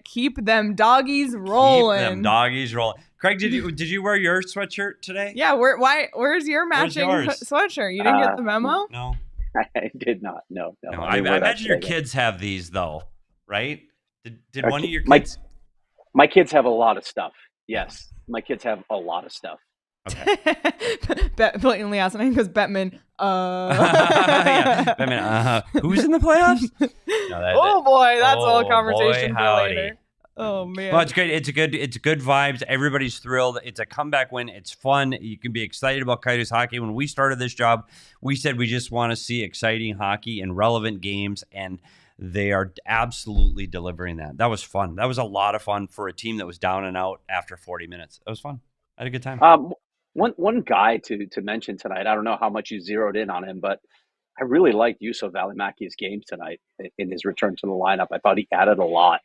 A: Keep them doggies rolling."
B: Keep them doggies rolling. Craig, did you wear your sweatshirt today?
A: Yeah. Where's your matching sweatshirt? You didn't get the memo?
B: No.
D: I did not. No.
B: I imagine your kids have these though, right? Did one of your kids?
D: My kids have a lot of stuff. Yes, my kids have a lot of stuff.
B: Okay.
A: Blatantly asking because Bettman.
B: Yeah, Bettman. Who's in the playoffs?
A: No, boy, that's all a conversation for later. Oh man.
B: Well, it's good. It's good vibes. Everybody's thrilled. It's a comeback win. It's fun. You can be excited about Coyotes hockey. When we started this job, we said we just want to see exciting hockey and relevant games, and they are absolutely delivering that. That was fun. That was a lot of fun for a team that was down and out after 40 minutes. It was fun. I had a good time.
D: One guy to mention tonight, I don't know how much you zeroed in on him, but I really liked Juuso Välimäki's game tonight in his return to the lineup. I thought he added a lot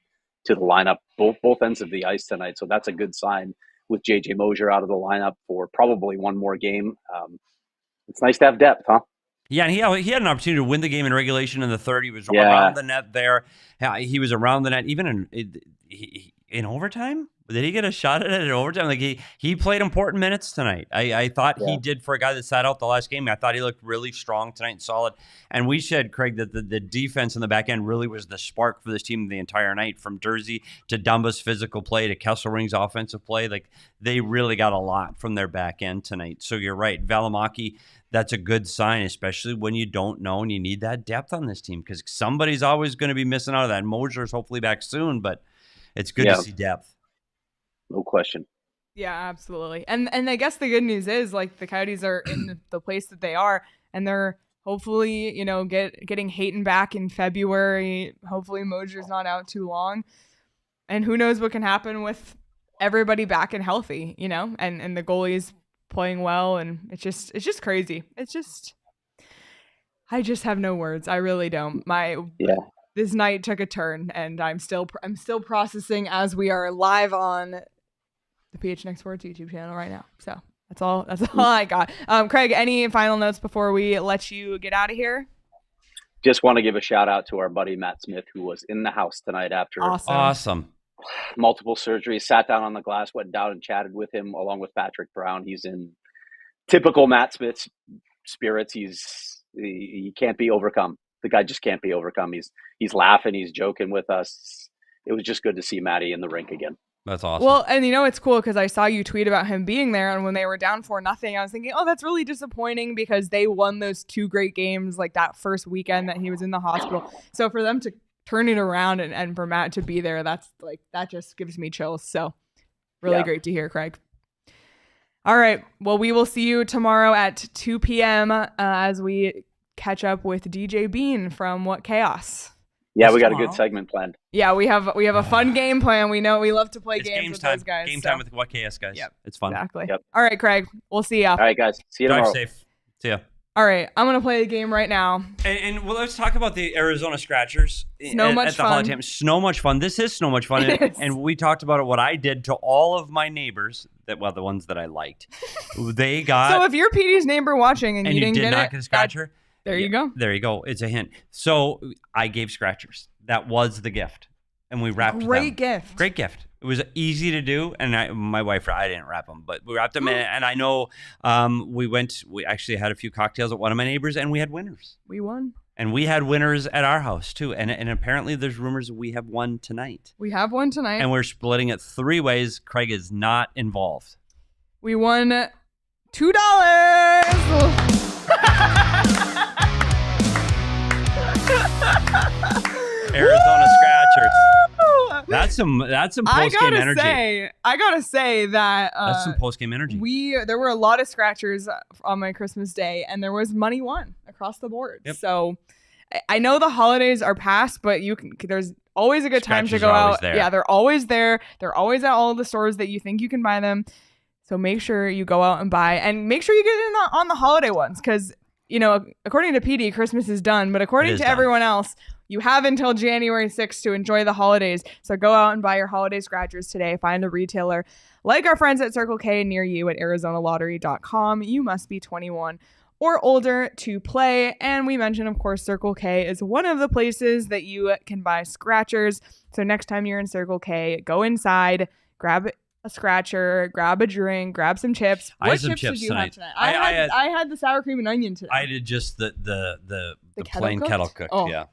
D: to the lineup, both ends of the ice tonight. So that's a good sign with J.J. Mosier out of the lineup for probably one more game. It's nice to have depth, huh?
B: Yeah, and he had an opportunity to win the game in regulation in the third. He was around the net there. He was around the net even in overtime. Did he get a shot at it in overtime? Like he played important minutes tonight. I thought he did for a guy that sat out the last game. I thought he looked really strong tonight and solid. And we said, Craig, that the defense in the back end really was the spark for this team the entire night, from Durzi to Dumba's physical play to Kesselring's offensive play. Like they really got a lot from their back end tonight. So you're right. Välimäki, that's a good sign, especially when you don't know and you need that depth on this team, because somebody's always going to be missing out of that. Mosier's hopefully back soon, but it's good to see depth.
D: No question.
A: Yeah, absolutely. And I guess the good news is, like, the Coyotes are in the place that they are, and they're hopefully, getting Hayton back in February. Hopefully Mosier's not out too long. And who knows what can happen with everybody back and healthy, and the goalies playing well, and it's just crazy. I just have no words. I really don't. This night took a turn, and I'm still processing as we are live on the PHNX Sports YouTube channel right now. So that's all I got. Craig, any final notes before we let you get out of here?
D: Just want to give a shout out to our buddy Matt Smith, who was in the house tonight after
B: awesome
D: multiple surgeries, sat down on the glass, went down and chatted with him along with Patrick Brown. He's in typical Matt Smith spirits. He can't be overcome. The guy just can't be overcome. He's laughing, he's joking with us. It was just good to see Matty in the rink again.
B: That's awesome.
A: Well, and it's cool because I saw you tweet about him being there, and when they were down 4-0, I was thinking, oh, that's really disappointing because they won those 2 great games like that first weekend that he was in the hospital. So for them to turn it around and for Matt to be there, that just gives me chills. So really great to hear, Craig. All right. Well, we will see you tomorrow at 2 p.m. As we catch up with DJ Bean from What Chaos.
D: Yeah, we got a good segment planned.
A: Yeah, we have a fun game plan. We know we love to play games with those guys.
B: Game time with What Chaos guys.
A: Yep,
B: it's fun.
A: Exactly.
D: Yep.
A: All right, Craig. We'll see ya.
D: All right, guys. See you tomorrow.
B: Drive safe. See ya.
A: All right, I'm gonna play a game right now.
B: And well, let's talk about the Arizona Scratchers.
A: Snow much fun.
B: Snow much fun. This is Snow much fun. And we talked about it. What I did to all of my neighbors, the ones that I liked, they got.
A: So if you're Petey's neighbor watching and you didn't
B: did
A: get
B: not get a scratcher,
A: there you go.
B: There you go. It's a hint. So I gave scratchers. That was the gift, and we wrapped them.
A: Great gift.
B: Great gift. It was easy to do, and my wife, I didn't wrap them, but we wrapped them. And I know we actually had a few cocktails at one of my neighbors, and we had winners.
A: We won.
B: And we had winners at our house, too. And apparently there's rumors that we have one tonight.
A: We have one tonight.
B: And we're splitting it 3 ways. Craig is not involved.
A: We won $2.
B: Arizona Scratchers. That's some post-game energy.
A: I gotta say that
B: that's some post-game energy.
A: There were a lot of scratchers on my Christmas day, and there was money won across the board.
B: Yep.
A: So I know the holidays are past, but there's always a good time to go out. Yeah, they're always there. They're always at all the stores that you think you can buy them. So make sure you go out and buy, and make sure you get in on the holiday ones, because according to Petey, Christmas is done, but according to everyone else, you have until January 6th to enjoy the holidays. So go out and buy your holiday scratchers today. Find a retailer like our friends at Circle K near you at ArizonaLottery.com. You must be 21 or older to play. And we mentioned, of course, Circle K is one of the places that you can buy scratchers. So next time you're in Circle K, go inside, grab a scratcher, grab a drink, grab some chips. What chips did you have tonight? I had the sour cream and onion today.
B: I did just the plain kettle cooked.
A: Oh.
B: Yeah.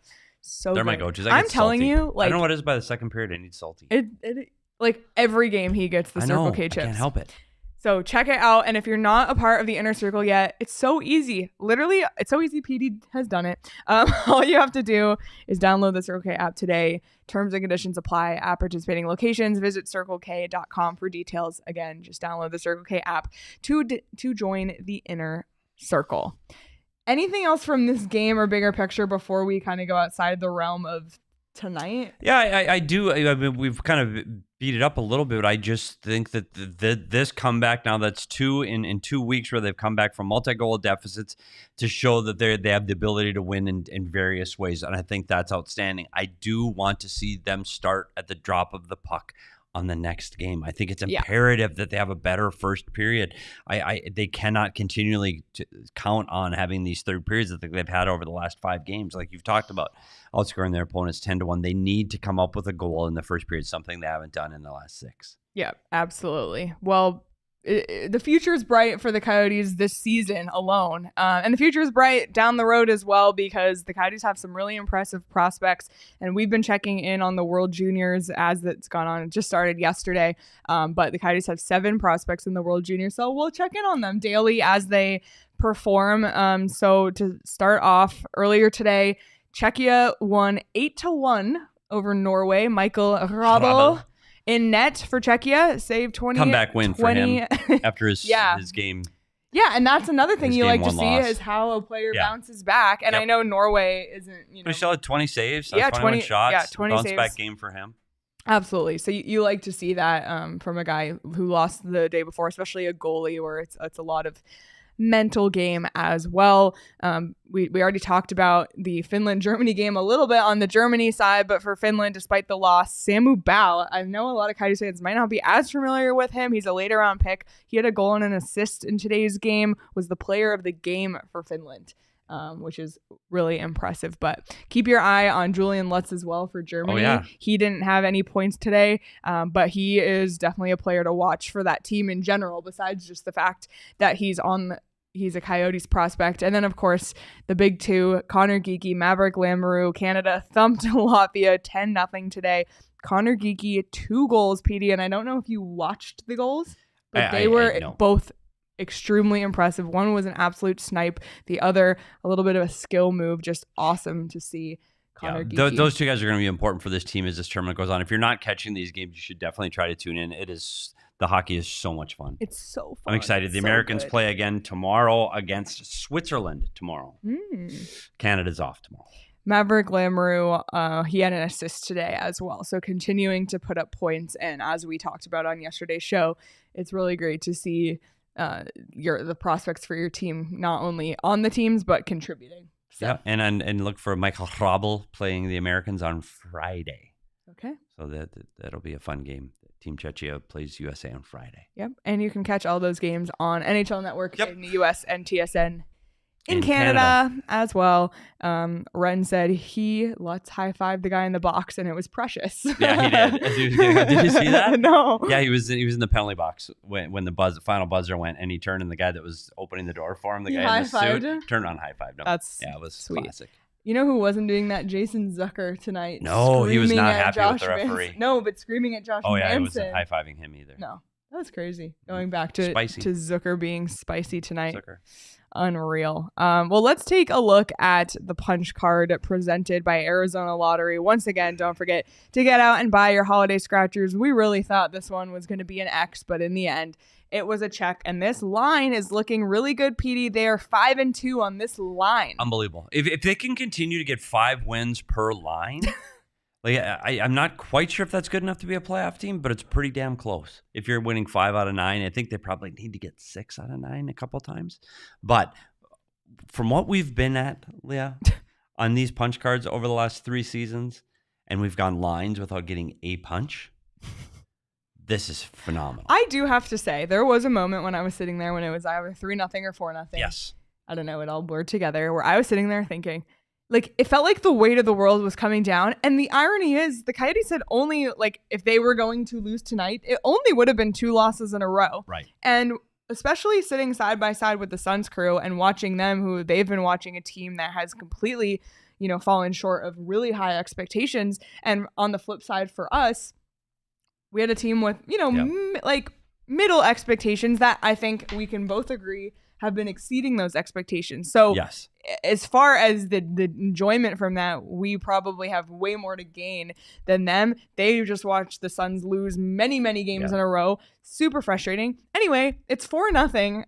A: So
B: they're
A: good.
B: my go-tos.
A: I'm telling you,
B: I don't know what it is by the second period. I need salty.
A: It like every game he gets the Circle K chips.
B: I can't help it.
A: So check it out. And if you're not a part of the inner circle yet, it's so easy. Literally, it's so easy. Petey has done it. All you have to do is download the Circle K app today. Terms and conditions apply at participating locations. Visit CircleK.com for details. Again, just download the Circle K app to join the inner circle. Anything else from this game or bigger picture before we kind of go outside the realm of tonight?
B: Yeah, I do. I mean, we've kind of beat it up a little bit. I just think that this comeback now, that's in 2 weeks where they've come back from multi-goal deficits to show that they have the ability to win in various ways. And I think that's outstanding. I do want to see them start at the drop of the puck on the next game. I think it's imperative that they have a better first period. They cannot continually count on having these third periods that they've had over the last 5 games. Like you've talked about, outscoring their opponents 10-1. They need to come up with a goal in the first period, something they haven't done in the last 6.
A: Yeah, absolutely. Well, the future is bright for the Coyotes this season alone. And the future is bright down the road as well, because the Coyotes have some really impressive prospects. And we've been checking in on the World Juniors as it's gone on. It just started yesterday. But the Coyotes have 7 prospects in the World Juniors. So we'll check in on them daily as they perform. So to start off, earlier today, Czechia won 8-1 over Norway. Michael Hrabal in net for Czechia, saved 20.
B: Comeback win for him after his game.
A: Yeah, and that's another thing you like to see is how a player bounces back. And I know Norway isn't,
B: But he still had 20 saves,
A: 20
B: shots.
A: Yeah, 20
B: bounce
A: saves.
B: Back game for him.
A: Absolutely. So you like to see that from a guy who lost the day before, especially a goalie, where it's a lot of mental game as well. We already talked about the Finland-Germany game a little bit on the Germany side, but for Finland, despite the loss, Samu Bao, I know a lot of Coyotes fans might not be as familiar with him. He's a later round pick. He had a goal and an assist in today's game, was the player of the game for Finland, which is really impressive. But keep your eye on Julian Lutz as well for Germany.
B: Oh, yeah.
A: He didn't have any points today, but he is definitely a player to watch for that team in general, besides just the fact that he's a Coyotes prospect. And then, of course, the big 2, Connor Geekie, Maverick Lamoureux. Canada thumped Latvia 10-0 today. Connor Geekie, 2 goals, Petey, and I don't know if you watched the goals, but they were
B: know.
A: both extremely impressive. One was an absolute snipe. The other, a little bit of a skill move. Just awesome to see Connor Geekie.
B: Those 2 guys are going to be important for this team as this tournament goes on. If you're not catching these games, you should definitely try to tune in. The hockey is so much fun.
A: It's so fun.
B: I'm excited. The Americans play again tomorrow against Switzerland tomorrow. Canada's off tomorrow.
A: Maverick Lamoureux, he had an assist today as well. So continuing to put up points. And as we talked about on yesterday's show, it's really great to see the prospects for your team, not only on the teams, but contributing. So.
B: Yeah, and look for Michael Hrabel playing the Americans on Friday.
A: Okay.
B: So that'll be a fun game. Team Czechia plays USA on Friday.
A: Yep, and you can catch all those games on NHL Network in the US and TSN in Canada as well. Ren said let's high five the guy in the box, and it was precious.
B: Yeah, he did. As he was getting out. Did you see that?
A: No.
B: Yeah, he was in the penalty box when the final buzzer went, and he turned, and the guy that was opening the door for him, the guy in the suit, turned on high five. No, it was
A: sweet.
B: Classic.
A: You know who wasn't doing that? Jason Zucker tonight.
B: No, he was not happy
A: Josh
B: with the referee.
A: No, but screaming at Josh Manson.
B: Oh, yeah, he wasn't high-fiving him either.
A: No, that was crazy. Going back to Zucker being spicy tonight.
B: Zucker.
A: Unreal. Well, let's take a look at the punch card presented by Arizona Lottery. Once again, don't forget to get out and buy your holiday scratchers. We really thought this one was going to be an X, but in the end, it was a check. And this line is looking really good, Petey. They are 5-2 on this line.
B: Unbelievable. If they can continue to get 5 wins per line, like I'm not quite sure if that's good enough to be a playoff team, but it's pretty damn close. If you're winning 5 out of 9, I think they probably need to get 6 out of 9 a couple times. But from what we've been at, Leah, on these punch cards over the last 3 seasons, and we've gone lines without getting a punch, this is phenomenal.
A: I do have to say, there was a moment when I was sitting there when it was either 3-0 or 4-0.
B: Yes.
A: I don't know, it all blurred together, where I was sitting there thinking, like, it felt like the weight of the world was coming down. And the irony is, the Coyotes had only, like, if they were going to lose tonight, it only would have been 2 losses in a row.
B: Right.
A: And especially sitting side by side with the Suns crew and watching them, who they've been watching a team that has completely, fallen short of really high expectations. And on the flip side for us, we had a team with, like middle expectations that I think we can both agree have been exceeding those expectations. So
B: yes,
A: as far as the enjoyment from that, we probably have way more to gain than them. They just watched the Suns lose many, many games in a row. Super frustrating. Anyway, it's 4-0.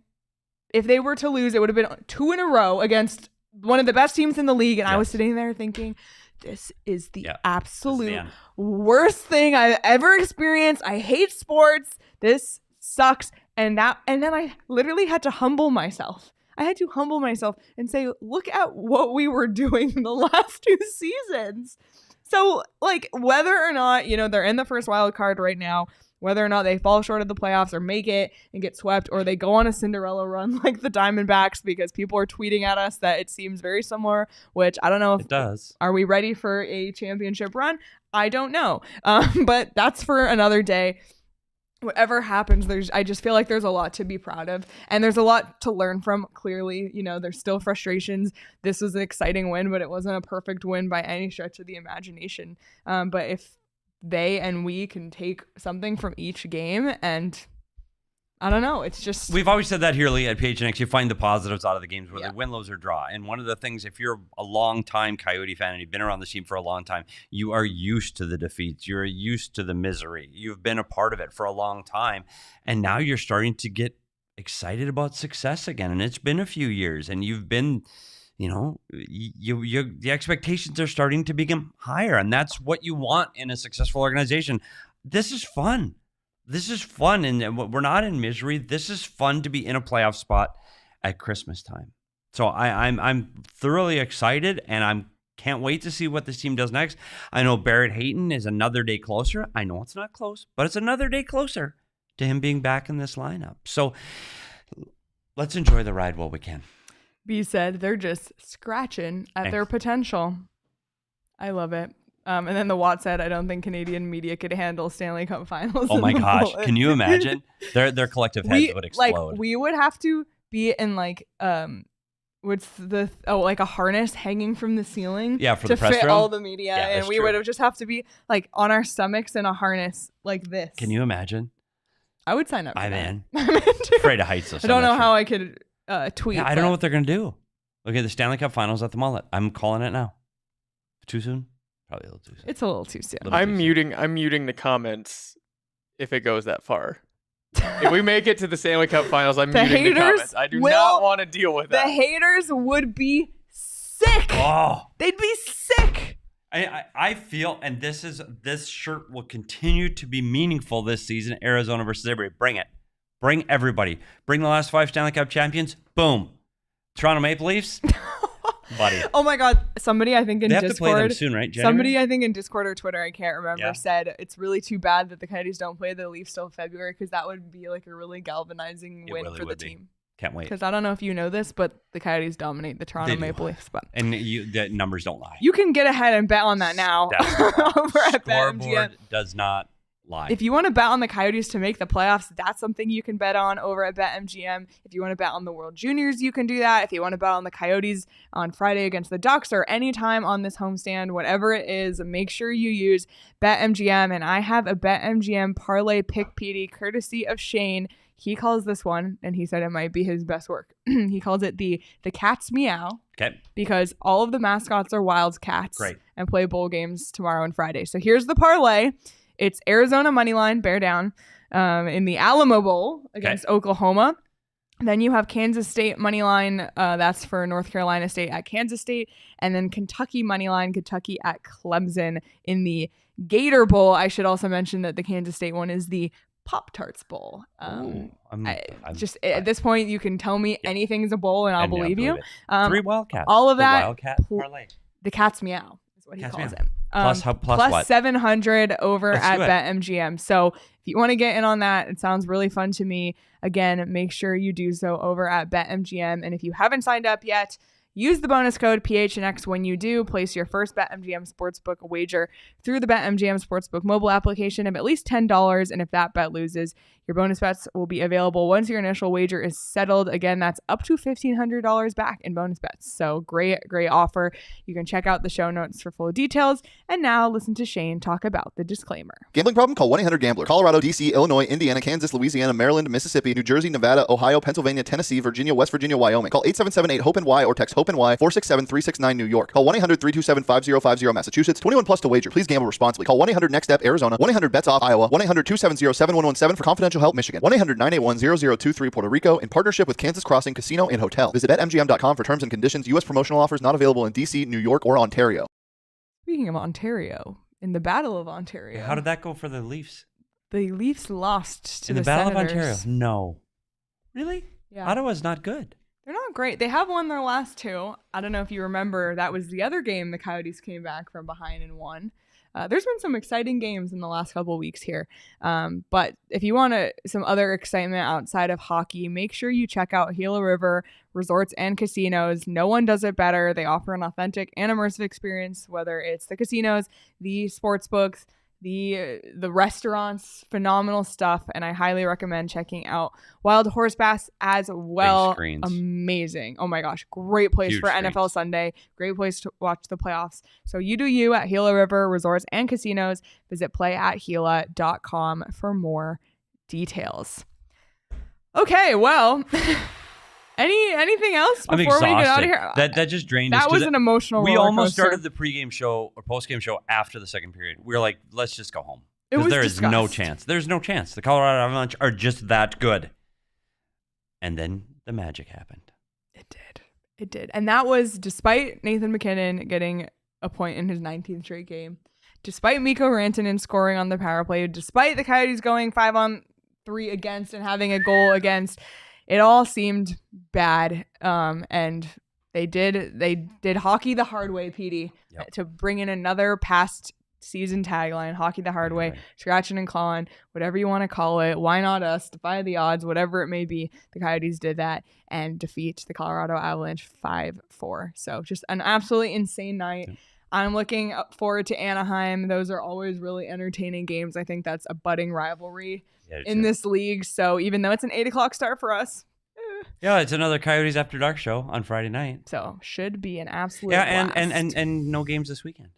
A: If they were to lose, it would have been 2 in a row against one of the best teams in the league. And I was sitting there thinking, this is the absolute worst thing I've ever experienced. I hate sports. This sucks. And then I literally had to humble myself. I had to humble myself and say, look at what we were doing the last 2 seasons. So, like, whether or not, they're in the first wild card right now, whether or not they fall short of the playoffs or make it and get swept, or they go on a Cinderella run like the Diamondbacks, because people are tweeting at us that it seems very similar, which I don't know if
B: it does.
A: Are we ready for a championship run? I don't know. But that's for another day. Whatever happens, I just feel like there's a lot to be proud of, and there's a lot to learn from. Clearly, there's still frustrations. This was an exciting win, but it wasn't a perfect win by any stretch of the imagination. But if they and we can take something from each game, and I don't know, it's just...
B: We've always said that here, Leah, at PHNX. You find the positives out of the games, whether win, lose, or draw. And one of the things, if you're a long-time Coyote fan and you've been around the team for a long time, you are used to the defeats. You're used to the misery. You've been a part of it for a long time. And now you're starting to get excited about success again. And it's been a few years, and you've been... the expectations are starting to become higher, and that's what you want in a successful organization. This is fun. This is fun, and we're not in misery. This is fun to be in a playoff spot at Christmas time. So I'm thoroughly excited, and I can't wait to see what this team does next. I know Barrett Hayton is another day closer. I know it's not close, but it's another day closer to him being back in this lineup. So let's enjoy the ride while we can.
A: B said they're just scratching at their potential. I love it. And then the Watt said, I don't think Canadian media could handle Stanley Cup finals.
B: Oh my gosh. Can you imagine? Their collective heads would explode.
A: We would have to be in what's the like a harness hanging from the ceiling
B: Yeah, for
A: to
B: the press
A: fit
B: room?
A: all the media,
B: Yeah,
A: and
B: that's
A: we
B: true.
A: would have just have to be like on our stomachs in a harness like this.
B: Can you imagine?
A: I would sign up for
B: I'm
A: that.
B: in.
A: I'm in too.
B: Afraid of heights. Though, so
A: I don't
B: I'm
A: know
B: not
A: how
B: sure.
A: I could tweet.
B: Yeah, I don't know what they're gonna do. Look at the Stanley Cup Finals at the Mullett. I'm calling it now. Too soon? Probably a little too soon.
A: It's a little too soon.
B: Little
E: I'm muting the comments if it goes that far. If we make it to the Stanley Cup Finals, I'm
A: The
E: muting the
A: haters
E: comments. I do
A: will-
E: not want to deal with
A: The
E: that.
A: haters would be sick.
B: Oh,
A: They'd be sick.
B: I feel, and this shirt will continue to be meaningful this season. Arizona versus everybody. Bring it. Bring everybody. Bring the last 5 Stanley Cup champions. Boom. Toronto Maple Leafs. Buddy.
A: Oh my God. Somebody I think in
B: They have to play them
A: Discord.
B: soon, right? January?
A: Somebody I think in Discord or Twitter, I can't remember,
B: Yeah.
A: said it's really too bad that the Coyotes don't play the Leafs till February because that would be like a really galvanizing
B: It
A: win
B: really
A: for the
B: would be.
A: team.
B: Can't wait.
A: Because I don't know if you know this, but the Coyotes dominate the Toronto
B: They do.
A: Maple Leafs. But
B: And the numbers don't lie.
A: you can get ahead and bet on that now
B: That's not lie.
A: over at BetMGM.
B: Scoreboard does not lie.
A: If you want to bet on the Coyotes to make the playoffs, that's something you can bet on over at BetMGM. If you want to bet on the World Juniors, you can do that. If you want to bet on the Coyotes on Friday against the Ducks or anytime on this homestand, whatever it is, make sure you use BetMGM. And I have a BetMGM parlay pick, Petey, courtesy of Shane. He calls this one, and he said it might be his best work. He calls it the Cat's Meow.
B: Okay.
A: Because all of the mascots are wild cats.
B: Great.
A: And play bowl games tomorrow and Friday. So here's the parlay. It's Arizona moneyline, bear down, in the Alamo Bowl against Oklahoma. Then you have Kansas State moneyline. That's for North Carolina State at Kansas State. And then Kentucky moneyline, Kentucky at Clemson in the Gator Bowl. I should also mention that the Kansas State one is the Pop-Tarts Bowl.
B: Ooh,
A: At this point, you can tell me anything's a bowl and I'll believe you.
B: it. 3 Wildcats.
A: all of
B: The
A: that
B: Wildcat parlay.
A: The Cat's Meow is what he
B: Cat's
A: calls
B: Meow.
A: it.
B: Plus what?
A: 700 over
B: Let's
A: at
B: do it.
A: BetMGM. So if you want to get in on that, it sounds really fun to me. Again, make sure you do so over at BetMGM. And if you haven't signed up yet, use the bonus code PHNX when you do. Place your first BetMGM Sportsbook wager through the BetMGM Sportsbook mobile application of at least $10. And if that bet loses, your bonus bets will be available once your initial wager is settled. Again, that's up to $1,500 back in bonus bets. So great offer. You can check out the show notes for full details. And now listen to Shane talk about the disclaimer.
F: Gambling problem? Call 1-800-GAMBLER. Colorado, D.C., Illinois, Indiana, Kansas, Louisiana, Maryland, Mississippi, New Jersey, Nevada, Ohio, Pennsylvania, Tennessee, Virginia, West Virginia, Wyoming. Call 877-8-HOPE-NY or text HOPE-NY 467-369 New York. Call 1-800-327-5050 Massachusetts. 21 plus to wager. Please gamble responsibly. Call 1-800-NEXT-STEP Arizona. 1-800-BETS-OFF Iowa. 1-800-270-7117 for confidential help Michigan. 1-800-981-0023 Puerto Rico in partnership with Kansas Crossing Casino and Hotel. Visit BetMGM.com for terms and conditions. U.S. promotional offers not available in D.C., New York, or Ontario.
A: Speaking of Ontario, in the Battle of Ontario,
B: How did that go for the Leafs?
A: the Leafs lost to
B: In the
A: the
B: Battle
A: Senators.
B: of Ontario? No. Really?
A: Yeah.
B: Ottawa's not good.
A: They're not great. They have won their last 2. I don't know if you remember, that was the other game the Coyotes came back from behind and won. There's been some exciting games in the last couple of weeks here. But if you want some other excitement outside of hockey, make sure you check out Gila River Resorts and Casinos. No one does it better. They offer an authentic and immersive experience, whether it's the casinos, the sports books, the restaurants, phenomenal stuff. And I highly recommend checking out Wild Horse Bass as well.
B: screens.
A: Amazing. Oh my gosh. Great place
B: Huge
A: for
B: screens.
A: NFL Sunday. Great place to watch the playoffs. So you do you at Gila River Resorts and Casinos. Visit playathila.com for more details. Okay, well, anything else
B: I'm
A: before we get out of
B: exhausted.
A: here?
B: That just drained us.
A: That was an emotional
B: We
A: roller
B: almost
A: coaster.
B: started the pregame show or postgame show after the second period. We were like, let's just go home.
A: It
B: 'Cause
A: was
B: there is no
A: discussed.
B: chance. There's no chance. The Colorado Avalanche are just that good. And then the magic happened.
A: It did. And that was despite Nathan McKinnon getting a point in his 19th straight game, despite Mikko Rantanen scoring on the power play, despite the Coyotes going 5-on-3 against and having a goal against. It all seemed bad. And they did hockey the hard way, Petey, to bring in another past season tagline, hockey the hard way, scratching and clawing, whatever you want to call it. Why not us? Defy the odds, whatever it may be. The Coyotes did that and defeat the Colorado Avalanche 5-4. So just an absolutely insane night. I'm looking forward to Anaheim. Those are always really entertaining games. I think that's a budding rivalry in this league. So even though it's an 8 o'clock start for us,
B: Yeah, it's another Coyotes After Dark show on Friday night.
A: So should be an absolute
B: Yeah,
A: blast.
B: and no games this weekend.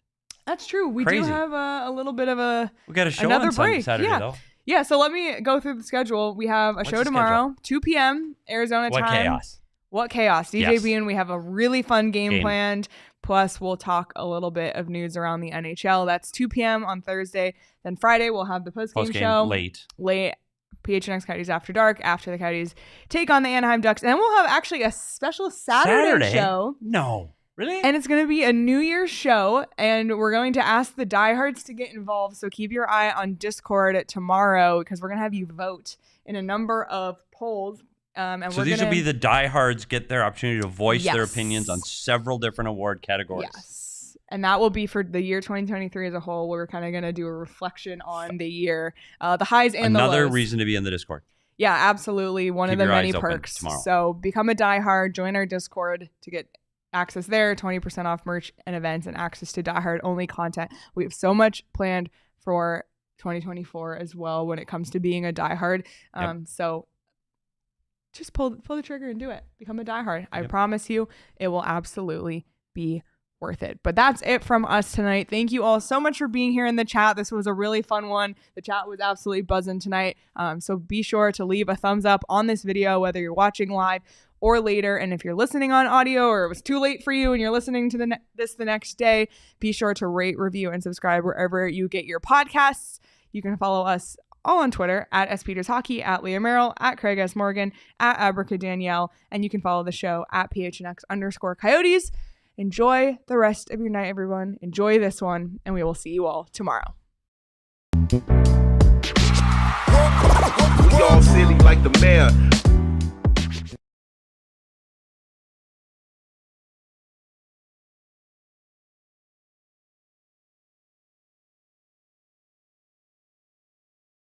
A: That's true. We
B: Crazy.
A: do have a little bit of a
B: We got a show
A: another
B: on
A: break.
B: Saturday,
A: Yeah.
B: though.
A: Yeah, so let me go through the schedule. We have a
B: What's
A: show
B: the
A: tomorrow, 2 p.m. Arizona
B: What
A: time.
B: chaos.
A: What chaos. DJ
B: Yes.
A: Bean, we have a really fun game
B: Game.
A: planned. Plus, we'll talk a little bit of news around the NHL. That's 2 p.m. on Thursday. Then Friday, we'll have the postgame show.
B: Late.
A: PHNX Coyotes After Dark, after the Coyotes take on the Anaheim Ducks. And then we'll have actually a special Saturday show.
B: No. Really?
A: And it's going to be a New Year's show, and we're going to ask the diehards to get involved. So keep your eye on Discord tomorrow, because we're going to have you vote in a number of polls. And
B: so
A: we're
B: these
A: gonna...
B: will be the diehards get their opportunity to voice their
A: Yes.
B: opinions on several different award categories.
A: Yes. And that will be for the year 2023 as a whole. We're kind of going to do a reflection on the year, the highs and the lows.
B: Another reason to be in the Discord.
A: Yeah, absolutely. One
B: Keep
A: of the
B: your
A: many
B: eyes open
A: perks.
B: tomorrow.
A: So become a diehard, join our Discord to get access there, 20% off merch and events, and access to diehard only content. We have so much planned for 2024 as well when it comes to being a diehard. So just pull the trigger and do it. Become a diehard. I promise you it will absolutely be worth it. But that's it from us tonight. Thank you all so much for being here in the chat. This was a really fun one. The chat was absolutely buzzing tonight. So be sure to leave a thumbs up on this video, whether you're watching live or later. And if you're listening on audio, or it was too late for you and you're listening to this the next day, be sure to rate, review, and subscribe wherever you get your podcasts. You can follow us all on Twitter at SPetersHockey, at Leah Merrill, at Craig S. Morgan, at Abrica Danielle, and you can follow the show at PHNX_Coyotes. Enjoy the rest of your night, everyone. Enjoy this one, and we will see you all tomorrow.
G: We all silly like the mayor.